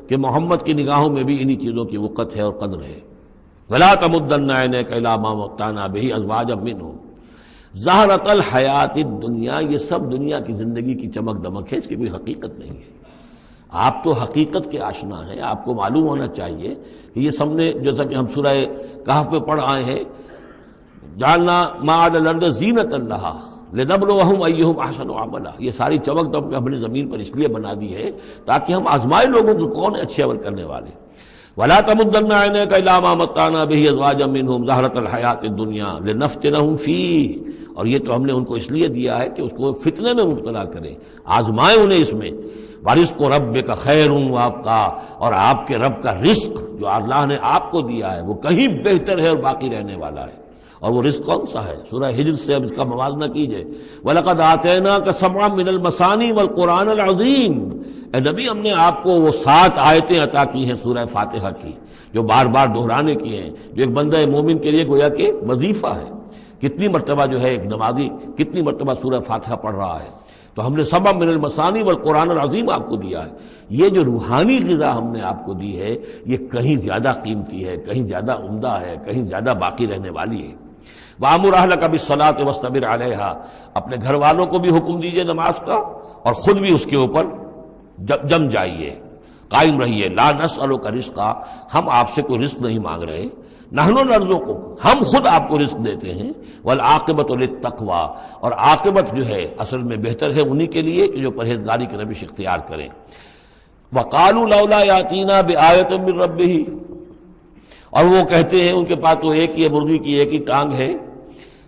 کہ محمد کی نگاہوں میں بھی انہی چیزوں کی وقت ہے اور قدر ہے۔ ولا تمدن عینیک الی ما متعنا بہ ازواجا منہم زہرۃ الحیات الدنیا، یہ سب دنیا کی زندگی کی چمک دمک ہے، اس کی کوئی حقیقت نہیں ہے۔ آپ تو حقیقت کے آشنا ہیں، آپ کو معلوم ہونا چاہیے کہ یہ سب نے، جیسا کہ ہم سورہ کہف میں پڑھ آئے ہیں، جعلنا ما علی الارض زینۃ لہا، لنبلوہم ایہم احسن عملا، یہ ساری چمک دمک ہم نے زمین پر اس لیے بنا دی ہے تاکہ ہم آزمائے لوگوں کو کون ہے اچھے عمل کرنے والے۔ ولا تمدن عینیک الی ما متعنا بہ ازواجا منہم زہرۃ الحیاۃ الدنیا لنفتنہم فیہ، اور یہ تو ہم نے ان کو اس لیے دیا ہے کہ اس کو فتنے میں مبتلا کریں، آزمائیں انہیں اس میں۔ وَرِزْقُ رَبِّكَ خَيْرٌ وَأَبْقَىٰ، اور آپ کے رب کا رزق جو اللہ نے آپ کو دیا ہے وہ کہیں بہتر ہے اور باقی رہنے والا ہے۔ اور وہ رزق کون سا ہے؟ سورہ ہجر سے اب اس کا موازنہ کیجئے۔ وَلَقَدْ آتَيْنَاكَ سَبْعًا مِّنَ الْمَثَانِي وَالْقُرْآنِ الْعَظِيمِ، اے نبی ہم نے آپ کو وہ 7 آیتیں عطا کی ہیں سورہ فاتحہ کی، جو بار بار دہرانے کی ہیں، جو ایک بندہ مومن کے لیے گویا کہ وظیفہ ہے۔ کتنی مرتبہ جو ہے ایک نمازی کتنی مرتبہ سورہ فاتحہ پڑھ رہا ہے؟ تو ہم نے سبع من المثانی والقرآن العظیم آپ کو دیا ہے۔ یہ جو روحانی غذا ہم نے آپ کو دی ہے یہ کہیں زیادہ قیمتی ہے، کہیں زیادہ عمدہ ہے، کہیں زیادہ باقی رہنے والی ہے۔ وَأَمُرْ أَهْلَكَ بِالصَّلَاةِ وَاصْطَبِرْ عَلَيْهَا، اپنے گھر والوں کو بھی حکم دیجئے نماز کا اور خود بھی اس کے اوپر جم جائیے، قائم رہیے۔ لا نسألک رزقا، ہم آپ سے کوئی رزق نہیں مانگ رہے، نحن نرزقک، ہم خود آپ کو رزق دیتے ہیں۔ والعاقبۃ للتقوی، اور عاقبت جو ہے اصل میں بہتر ہے انہی کے لیے کہ جو پرہیزگاری کی روش اختیار کریں۔ وقالوا لولا یاتینا بآیۃ من ربہ، اور وہ کہتے ہیں ان کے پاس تو ایک ہی مرغی کی ایک ہی ٹانگ ہے،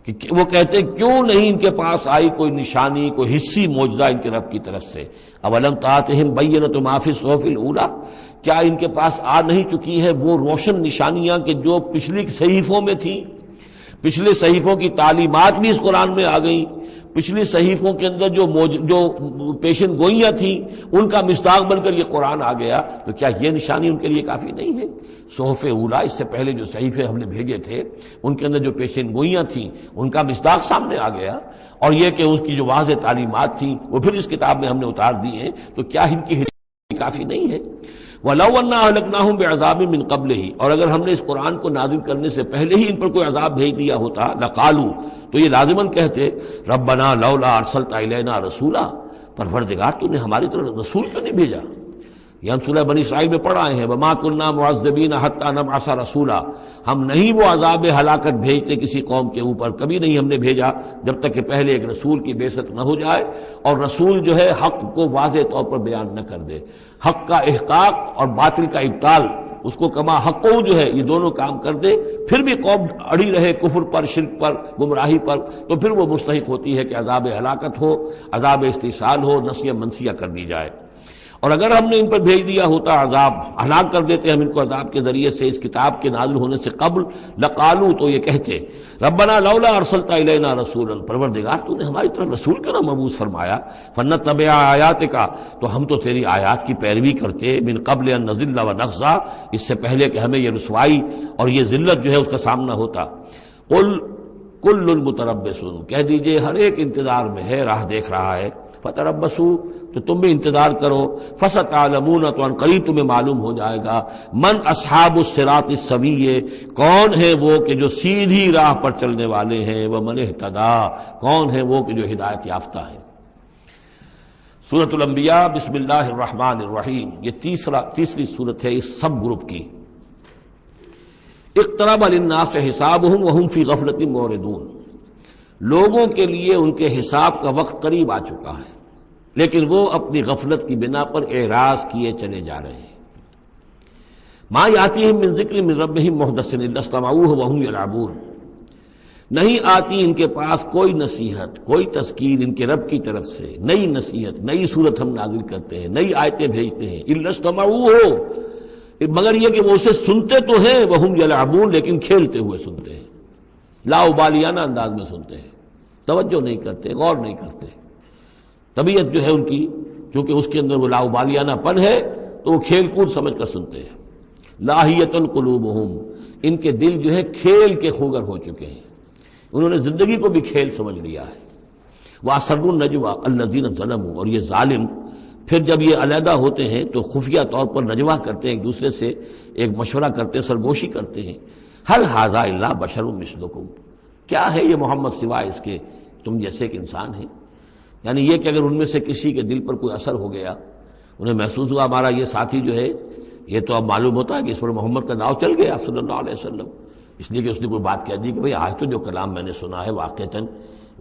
کہ وہ کہتے ہیں کیوں نہیں ان کے پاس آئی کوئی نشانی، کوئی حصی معجزہ ان کے رب کی طرف سے۔ اولم تاتہم بینۃ ما فی الصحف الاولی، کیا ان کے پاس آ نہیں چکی ہے وہ روشن نشانیاں کہ جو پچھلی صحیفوں میں تھیں؟ پچھلے صحیفوں کی تعلیمات بھی اس قرآن میں آ گئیں، پچھلی صحیفوں کے اندر جو پیشن گوئیاں تھیں ان کا مصداق بن کر یہ قرآن آ گیا، تو کیا یہ نشانی ان کے لیے کافی نہیں ہے؟ صحف اولا، اس سے پہلے جو صحیفے ہم نے بھیجے تھے ان کے اندر جو پیشن گوئیاں تھیں ان کا مصداق سامنے آ گیا، اور یہ کہ اس کی جو واضح تعلیمات تھیں وہ پھر اس کتاب میں ہم نے اتار دی ہیں، تو کیا ان کی کافی نہیں ہے؟ وَلَوْ أَنَّا أَهْلَكْنَاهُمْ بِعَذَابٍ مِّن قَبْلِهِ، اور اگر ہم نے اس قرآن کو نازل کرنے سے پہلے ہی ان پر کوئی عذاب بھیج دیا ہوتا، لَقَالُوا، تو یہ لازماً کہتے رَبَّنَا لَوْلَا أَرْسَلْتَ إِلَيْنَا رَسُولًا، پروردگار تو نے ہماری طرف رسول کیوں نہیں بھیجا؟ یہ ہم سورہ بنی اسرائیل میں پڑھ آئے ہیں، وَمَا كُنَّا مُعَذِّبِينَ حَتَّىٰ نَبْعَثَ رَسُولًا، ہم نہیں وہ عذاب ہلاکت بھیجتے کسی قوم کے اوپر، کبھی نہیں ہم نے بھیجا جب تک کہ پہلے ایک رسول کی بعثت نہ ہو جائے، اور رسول جو ہے حق کو واضح طور پر بیان نہ کر دے، حق کا احقاق اور باطل کا ابطال، اس کو کما حق جو ہے یہ دونوں کام کر دے، پھر بھی قوم اڑی رہے کفر پر، شرک پر، گمراہی پر، تو پھر وہ مستحق ہوتی ہے کہ عذاب ہلاکت ہو، عذاب استحصال ہو، نسیہ منسیہ کر دی جائے۔ اور اگر ہم نے ان پر بھیج دیا ہوتا عذاب، ہلاک کر دیتے ہم ان کو عذاب کے ذریعے سے اس کتاب کے نازل ہونے سے قبل، لقالوا، تو یہ کہتے ربنا لولا ارسلت الینا رسولا، پروردگار تو نے ہماری طرف رسول کیوں نہ مبعوث فرمایا، فنتبع آیاتک، تو ہم تو تیری آیات کی پیروی کرتے، من قبل ان نذل ونخزى، اس سے پہلے کہ ہمیں یہ رسوائی اور یہ ذلت جو ہے اس کا سامنا ہوتا۔ قل کل متربص، کہہ دیجئے ہر ایک انتظار میں ہے، راہ دیکھ رہا ہے، فتربصوا، تو تم بھی انتظار کرو، فستعلمون، تو ان قریب تمہیں معلوم ہو جائے گا، من اصحاب الصراط السوی، کون ہے وہ کہ جو سیدھی راہ پر چلنے والے ہیں، ومن اہتدی، کون ہے وہ کہ جو ہدایت یافتہ ہیں۔ سورۃ الانبیاء، بسم اللہ الرحمن الرحیم، یہ تیسری سورت ہے اس سب گروپ کی۔ اقترب للناس حسابهم وهم فی غفلۃ معرضون، لوگوں کے لیے ان کے حساب کا وقت قریب آ چکا ہے لیکن وہ اپنی غفلت کی بنا پر اعراض کیے چلے جا رہے ہیں۔ ما یاتیہم من ذکر من ربہم محدث الا استمعوہ وہم یلعبون، نہیں آتی ان کے پاس کوئی نصیحت، کوئی تذکیر ان کے رب کی طرف سے، نئی نصیحت، نئی صورت ہم نازل کرتے ہیں، نئی آیتیں بھیجتے ہیں، الا استمعوہ، مگر یہ کہ وہ اسے سنتے تو ہیں، وہم یلعبون، لیکن کھیلتے ہوئے سنتے ہیں، لاابالیانہ انداز میں سنتے ہیں، توجہ نہیں کرتے، غور نہیں کرتے۔ طبیعت جو ہے ان کی، چونکہ اس کے اندر وہ لاابالیانہ پن ہے تو وہ کھیل کود سمجھ کر سنتے ہیں۔ لاہیۃ قلوبہم، ان کے دل جو ہے کھیل کے خوگر ہو چکے ہیں، انہوں نے زندگی کو بھی کھیل سمجھ لیا ہے۔ وَأَسَرُّوا النَّجْوَىٰ الَّذِينَ ظَلَمُوا، اور یہ ظالم پھر جب یہ علیحدہ ہوتے ہیں تو خفیہ طور پر نجوا کرتے ہیں، ایک دوسرے سے ایک مشورہ کرتے ہیں، سرگوشی کرتے ہیں، هَلْ هَٰذَا إِلَّا بَشَرٌ مِثْلُكُمْ، کیا ہے یہ محمد سوائے اس کے تم جیسے ایک انسان ہیں۔ یعنی یہ کہ اگر ان میں سے کسی کے دل پر کوئی اثر ہو گیا، انہیں محسوس ہوا ہمارا یہ ساتھی جو ہے یہ تو اب معلوم ہوتا ہے کہ اس پر محمد کا داؤ چل گیا صلی اللہ علیہ وسلم، اس لیے کہ اس نے کوئی بات کہہ دی کہ بھئی آج تو جو کلام میں نے سنا ہے واقعتاً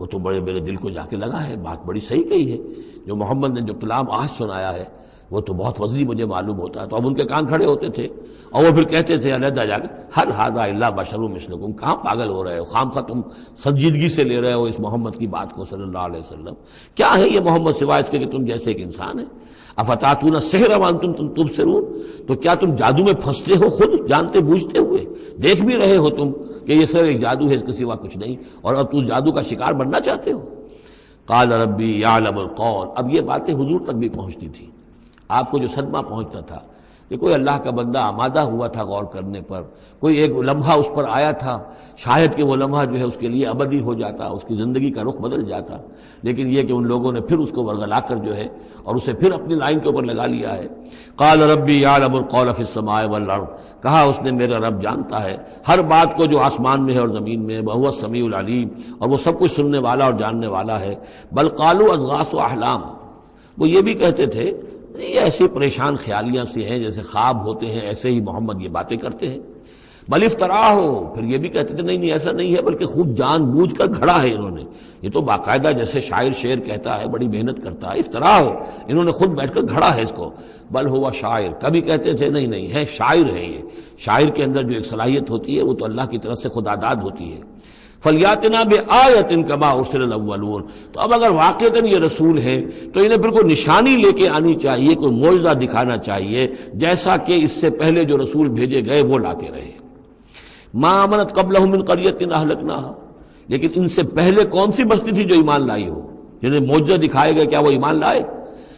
وہ تو بڑے میرے دل کو جا کے لگا ہے، بات بڑی صحیح کہی ہے، جو محمد نے جو کلام آج سنایا ہے وہ تو بہت وزنی مجھے معلوم ہوتا ہے۔ تو اب ان کے کان کھڑے ہوتے تھے اور وہ پھر کہتے تھے علیحدہ جا کے ہر ھذا الا بشر مثلکم، کہاں پاگل ہو رہے ہو، خامخواہ تم سنجیدگی سے لے رہے ہو اس محمد کی بات کو صلی اللہ علیہ وسلم، کیا ہے یہ محمد سوائے اس کے کہ تم جیسے ایک انسان ہے۔ افتاتون السحر وانتم تبصرون، تو کیا تم جادو میں پھنستے ہو خود جانتے بوجھتے ہوئے، دیکھ بھی رہے ہو تم کہ یہ صرف ایک جادو ہے، اس کے سوا کچھ نہیں، اور اب تم جادو کا شکار بننا چاہتے ہو۔ قال ربی یعلم القول، اب یہ باتیں حضور تک بھی پہنچتی تھی، آپ کو جو صدمہ پہنچتا تھا کہ کوئی اللہ کا بندہ آمادہ ہوا تھا غور کرنے پر، کوئی ایک لمحہ اس پر آیا تھا، شاید کہ وہ لمحہ جو ہے اس کے لیے ابدی ہو جاتا، اس کی زندگی کا رخ بدل جاتا، لیکن یہ کہ ان لوگوں نے پھر اس کو ورگلا کر جو ہے اور اسے پھر اپنی لائن کے اوپر لگا لیا ہے۔ قال ربی یعلم القول فی السماء والارض، کہا اس نے میرا رب جانتا ہے ہر بات کو جو آسمان میں ہے اور زمین میں ہے، وہو السمیع العلیم، اور وہ سب کچھ سننے والا اور جاننے والا ہے۔ بل قالوا اضغاث احلام، وہ یہ بھی کہتے تھے یہ ایسی پریشان خیالیاں سے ہیں جیسے خواب ہوتے ہیں، ایسے ہی محمد یہ باتیں کرتے ہیں۔ بل افطرا ہو، پھر یہ بھی کہتے تھے نہیں ایسا نہیں ہے، بلکہ خوب جان بوجھ کر گھڑا ہے انہوں نے، یہ تو باقاعدہ جیسے شاعر شعر کہتا ہے بڑی محنت کرتا ہے، افطرا ہو، انہوں نے خود بیٹھ کر گھڑا ہے اس کو۔ بل ہوا شاعر، کبھی کہتے تھے نہیں ہے شاعر ہے، یہ شاعر کے اندر جو ایک صلاحیت ہوتی ہے وہ تو اللہ کی طرف سے خداداد ہوتی ہے۔ فلیاتنا بآیۃ کما ارسل الاولون، تو اب اگر واقعتاً یہ رسول ہے تو انہیں پھر کوئی نشانی لے کے آنی چاہیے، کوئی معجزہ دکھانا چاہیے، جیسا کہ اس سے پہلے جو رسول بھیجے گئے وہ لاتے رہے۔ ما آمنت قبلہم من قریۃ اہلکناھا، لیکن ان سے پہلے کون سی بستی تھی جو ایمان لائی ہو، جنہیں معجزہ دکھائے گئے، کیا وہ ایمان لائے؟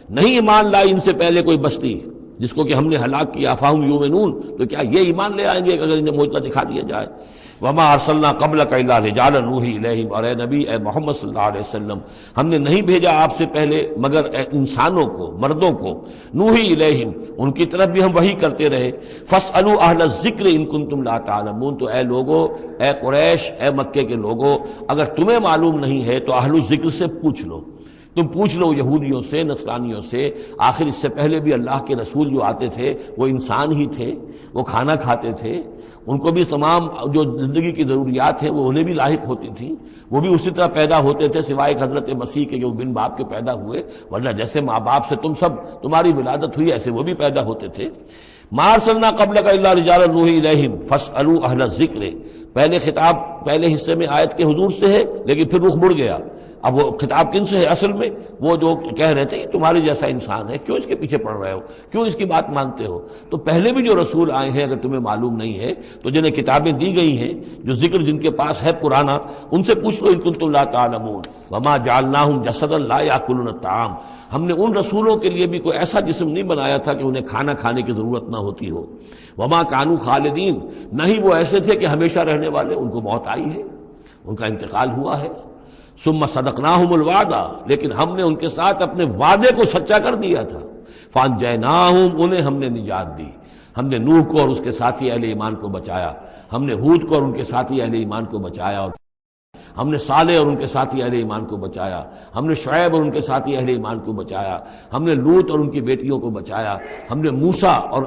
نہیں ایمان لائی ان سے پہلے کوئی بستی جس کو کہ ہم نے ہلاک کیا، فہم یؤمنون، تو کیا یہ ایمان لے آئیں گے اگر انہیں معجزہ دکھا دیا جائے؟ وما ارسلنا قبلک الا رجالا نوحی الیہم، اور اے نبی اے محمد صلی اللہ علیہ وسلم، ہم نے نہیں بھیجا آپ سے پہلے مگر انسانوں کو، مردوں کو، نوحی الیہم، ان کی طرف بھی ہم وحی کرتے رہے۔ فاسألوا اہل الذکر ان کنتم لا تعلمون، تو اے لوگو، اے قریش، اے مکے کے لوگو، اگر تمہیں معلوم نہیں ہے تو اہل الذکر سے پوچھ لو، تم پوچھ لو یہودیوں سے، نصرانیوں سے، آخر اس سے پہلے بھی اللہ کے رسول جو آتے تھے وہ انسان ہی تھے، وہ کھانا کھاتے تھے، ان کو بھی تمام جو زندگی کی ضروریات ہیں وہ انہیں بھی لاحق ہوتی تھیں، وہ بھی اسی طرح پیدا ہوتے تھے سوائے حضرت مسیح کے جو بن باپ کے پیدا ہوئے، ورنہ جیسے ماں باپ سے تم سب تمہاری ولادت ہوئی ایسے وہ بھی پیدا ہوتے تھے۔ ما ارسلنا قبلک الا رجالا نوحی الیہم فاسألوا اہل الذکر، پہلے خطاب پہلے حصے میں آیت کے حضور سے ہے، لیکن پھر رخ مڑ گیا، اب وہ خطاب کن سے ہے؟ اصل میں وہ جو کہہ رہے تھے تمہارے جیسا انسان ہے، کیوں اس کے پیچھے پڑ رہے ہو، کیوں اس کی بات مانتے ہو؟ تو پہلے بھی جو رسول آئے ہیں اگر تمہیں معلوم نہیں ہے تو جنہیں کتابیں دی گئی ہیں، جو ذکر جن کے پاس ہے پرانا، ان سے پوچھ لو ان کنتم لا تعلمون۔ وما جعلناہم جسدا لا یاکلون الطعام، ہم نے ان رسولوں کے لیے بھی کوئی ایسا جسم نہیں بنایا تھا کہ انہیں کھانا کھانے کی ضرورت نہ ہوتی ہو۔ وما کانوا خالدین، نہیں وہ ایسے تھے کہ ہمیشہ رہنے والے، ان کو موت آئی ہے، ان کا انتقال ہوا ہے۔ ثم صدقناہم الوعدہ، لیکن ہم نے ان کے ساتھ اپنے وعدے کو سچا کر دیا تھا۔ فانجیناہم، انہیں ہم نے نجات دی، ہم نے نوح کو اور اس کے ساتھی اہل ایمان کو بچایا، ہم نے ہود کو اور ان کے ساتھی اہل ایمان کو بچایا، اور ہم نے صالح اور ان کے ساتھی اہل ایمان کو بچایا، ہم نے شعیب اور ان کے ساتھی اہل ایمان کو بچایا، ہم نے لوط اور ان کی بیٹیوں کو بچایا، ہم نے موسیٰ اور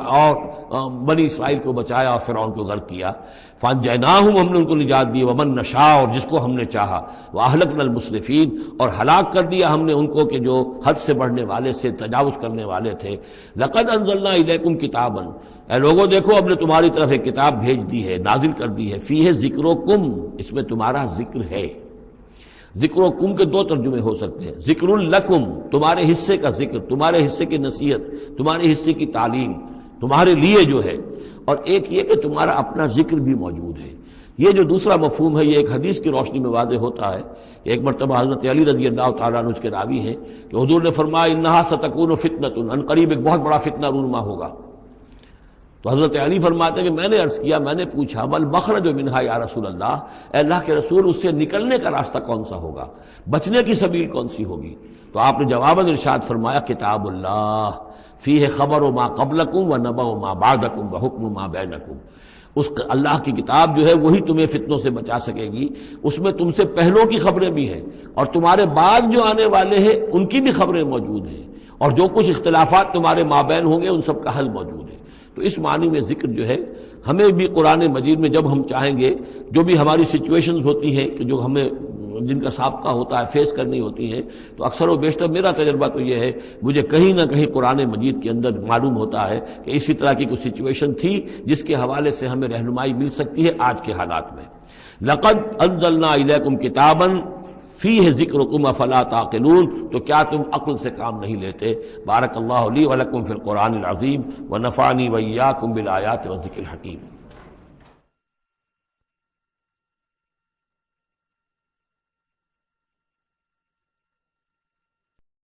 بنی اسرائیل کو بچایا اور فرعون کو غرق کیا۔ فانجیناہم، ہم نے ان کو نجات دی، ومن نشاء، اور جس کو ہم نے چاہا، واہلکنا المسرفین، اور ہلاک کر دیا ہم نے ان کو کہ جو حد سے بڑھنے والے سے تجاوز کرنے والے تھے۔ لقد انزلنا الیکم کتابا، اے لوگوں دیکھو اب نے تمہاری طرف ایک کتاب بھیج دی ہے، نازل کر دی ہے، فیہ ذکرکم، اس میں تمہارا ذکر ہے۔ ذکرکم کے دو ترجمے ہو سکتے ہیں، ذکر لکم، تمہارے حصے کا ذکر، تمہارے حصے کی نصیحت، تمہارے حصے کی تعلیم، تمہارے لیے جو ہے، اور ایک یہ کہ تمہارا اپنا ذکر بھی موجود ہے۔ یہ جو دوسرا مفہوم ہے یہ ایک حدیث کی روشنی میں واضح ہوتا ہے کہ ایک مرتبہ حضرت علی رضی اللہ تعالیٰ عنہ کے راوی ہیں کہ حضور نے فرمایا انہا ستکون فتنۃ، ان قریب ایک بہت بڑا فتنہ رونما ہوگا۔ تو حضرت علی فرماتے ہیں کہ میں نے عرض کیا، میں نے پوچھا بل مخرج منہا یا رسول اللہ، اے اللہ کے رسول اس سے نکلنے کا راستہ کون سا ہوگا، بچنے کی سبیل کون سی ہوگی؟ تو آپ نے جواباً ارشاد فرمایا کتاب اللہ فیہ خبر ما قبلکم و نبأ ما بعدکم و حکم ما بینکم، اس اللہ کی کتاب جو ہے وہی تمہیں فتنوں سے بچا سکے گی، اس میں تم سے پہلوں کی خبریں بھی ہیں اور تمہارے بعد جو آنے والے ہیں ان کی بھی خبریں موجود ہیں، اور جو کچھ اختلافات تمہارے مابین ہوں گے ان سب کا حل موجود ہے۔ تو اس معنی میں ذکر جو ہے ہمیں بھی قرآن مجید میں جب ہم چاہیں گے، جو بھی ہماری سچویشنز ہوتی ہیں کہ جو ہمیں جن کا سابقہ ہوتا ہے فیس کرنی ہوتی ہیں، تو اکثر و بیشتر میرا تجربہ تو یہ ہے، مجھے کہیں نہ کہیں قرآن مجید کے اندر معلوم ہوتا ہے کہ اسی طرح کی کوئی سچویشن تھی جس کے حوالے سے ہمیں رہنمائی مل سکتی ہے آج کے حالات میں۔ لقد انزلنا الیکم کتابا فیہ ذکرکم افلا تعقلون، تو کیا تم عقل سے کام نہیں لیتے؟ بارک اللہ لی ولکم فی القرآن العظیم ونفعنی وإیاکم بالآیات والذکر الحکیم۔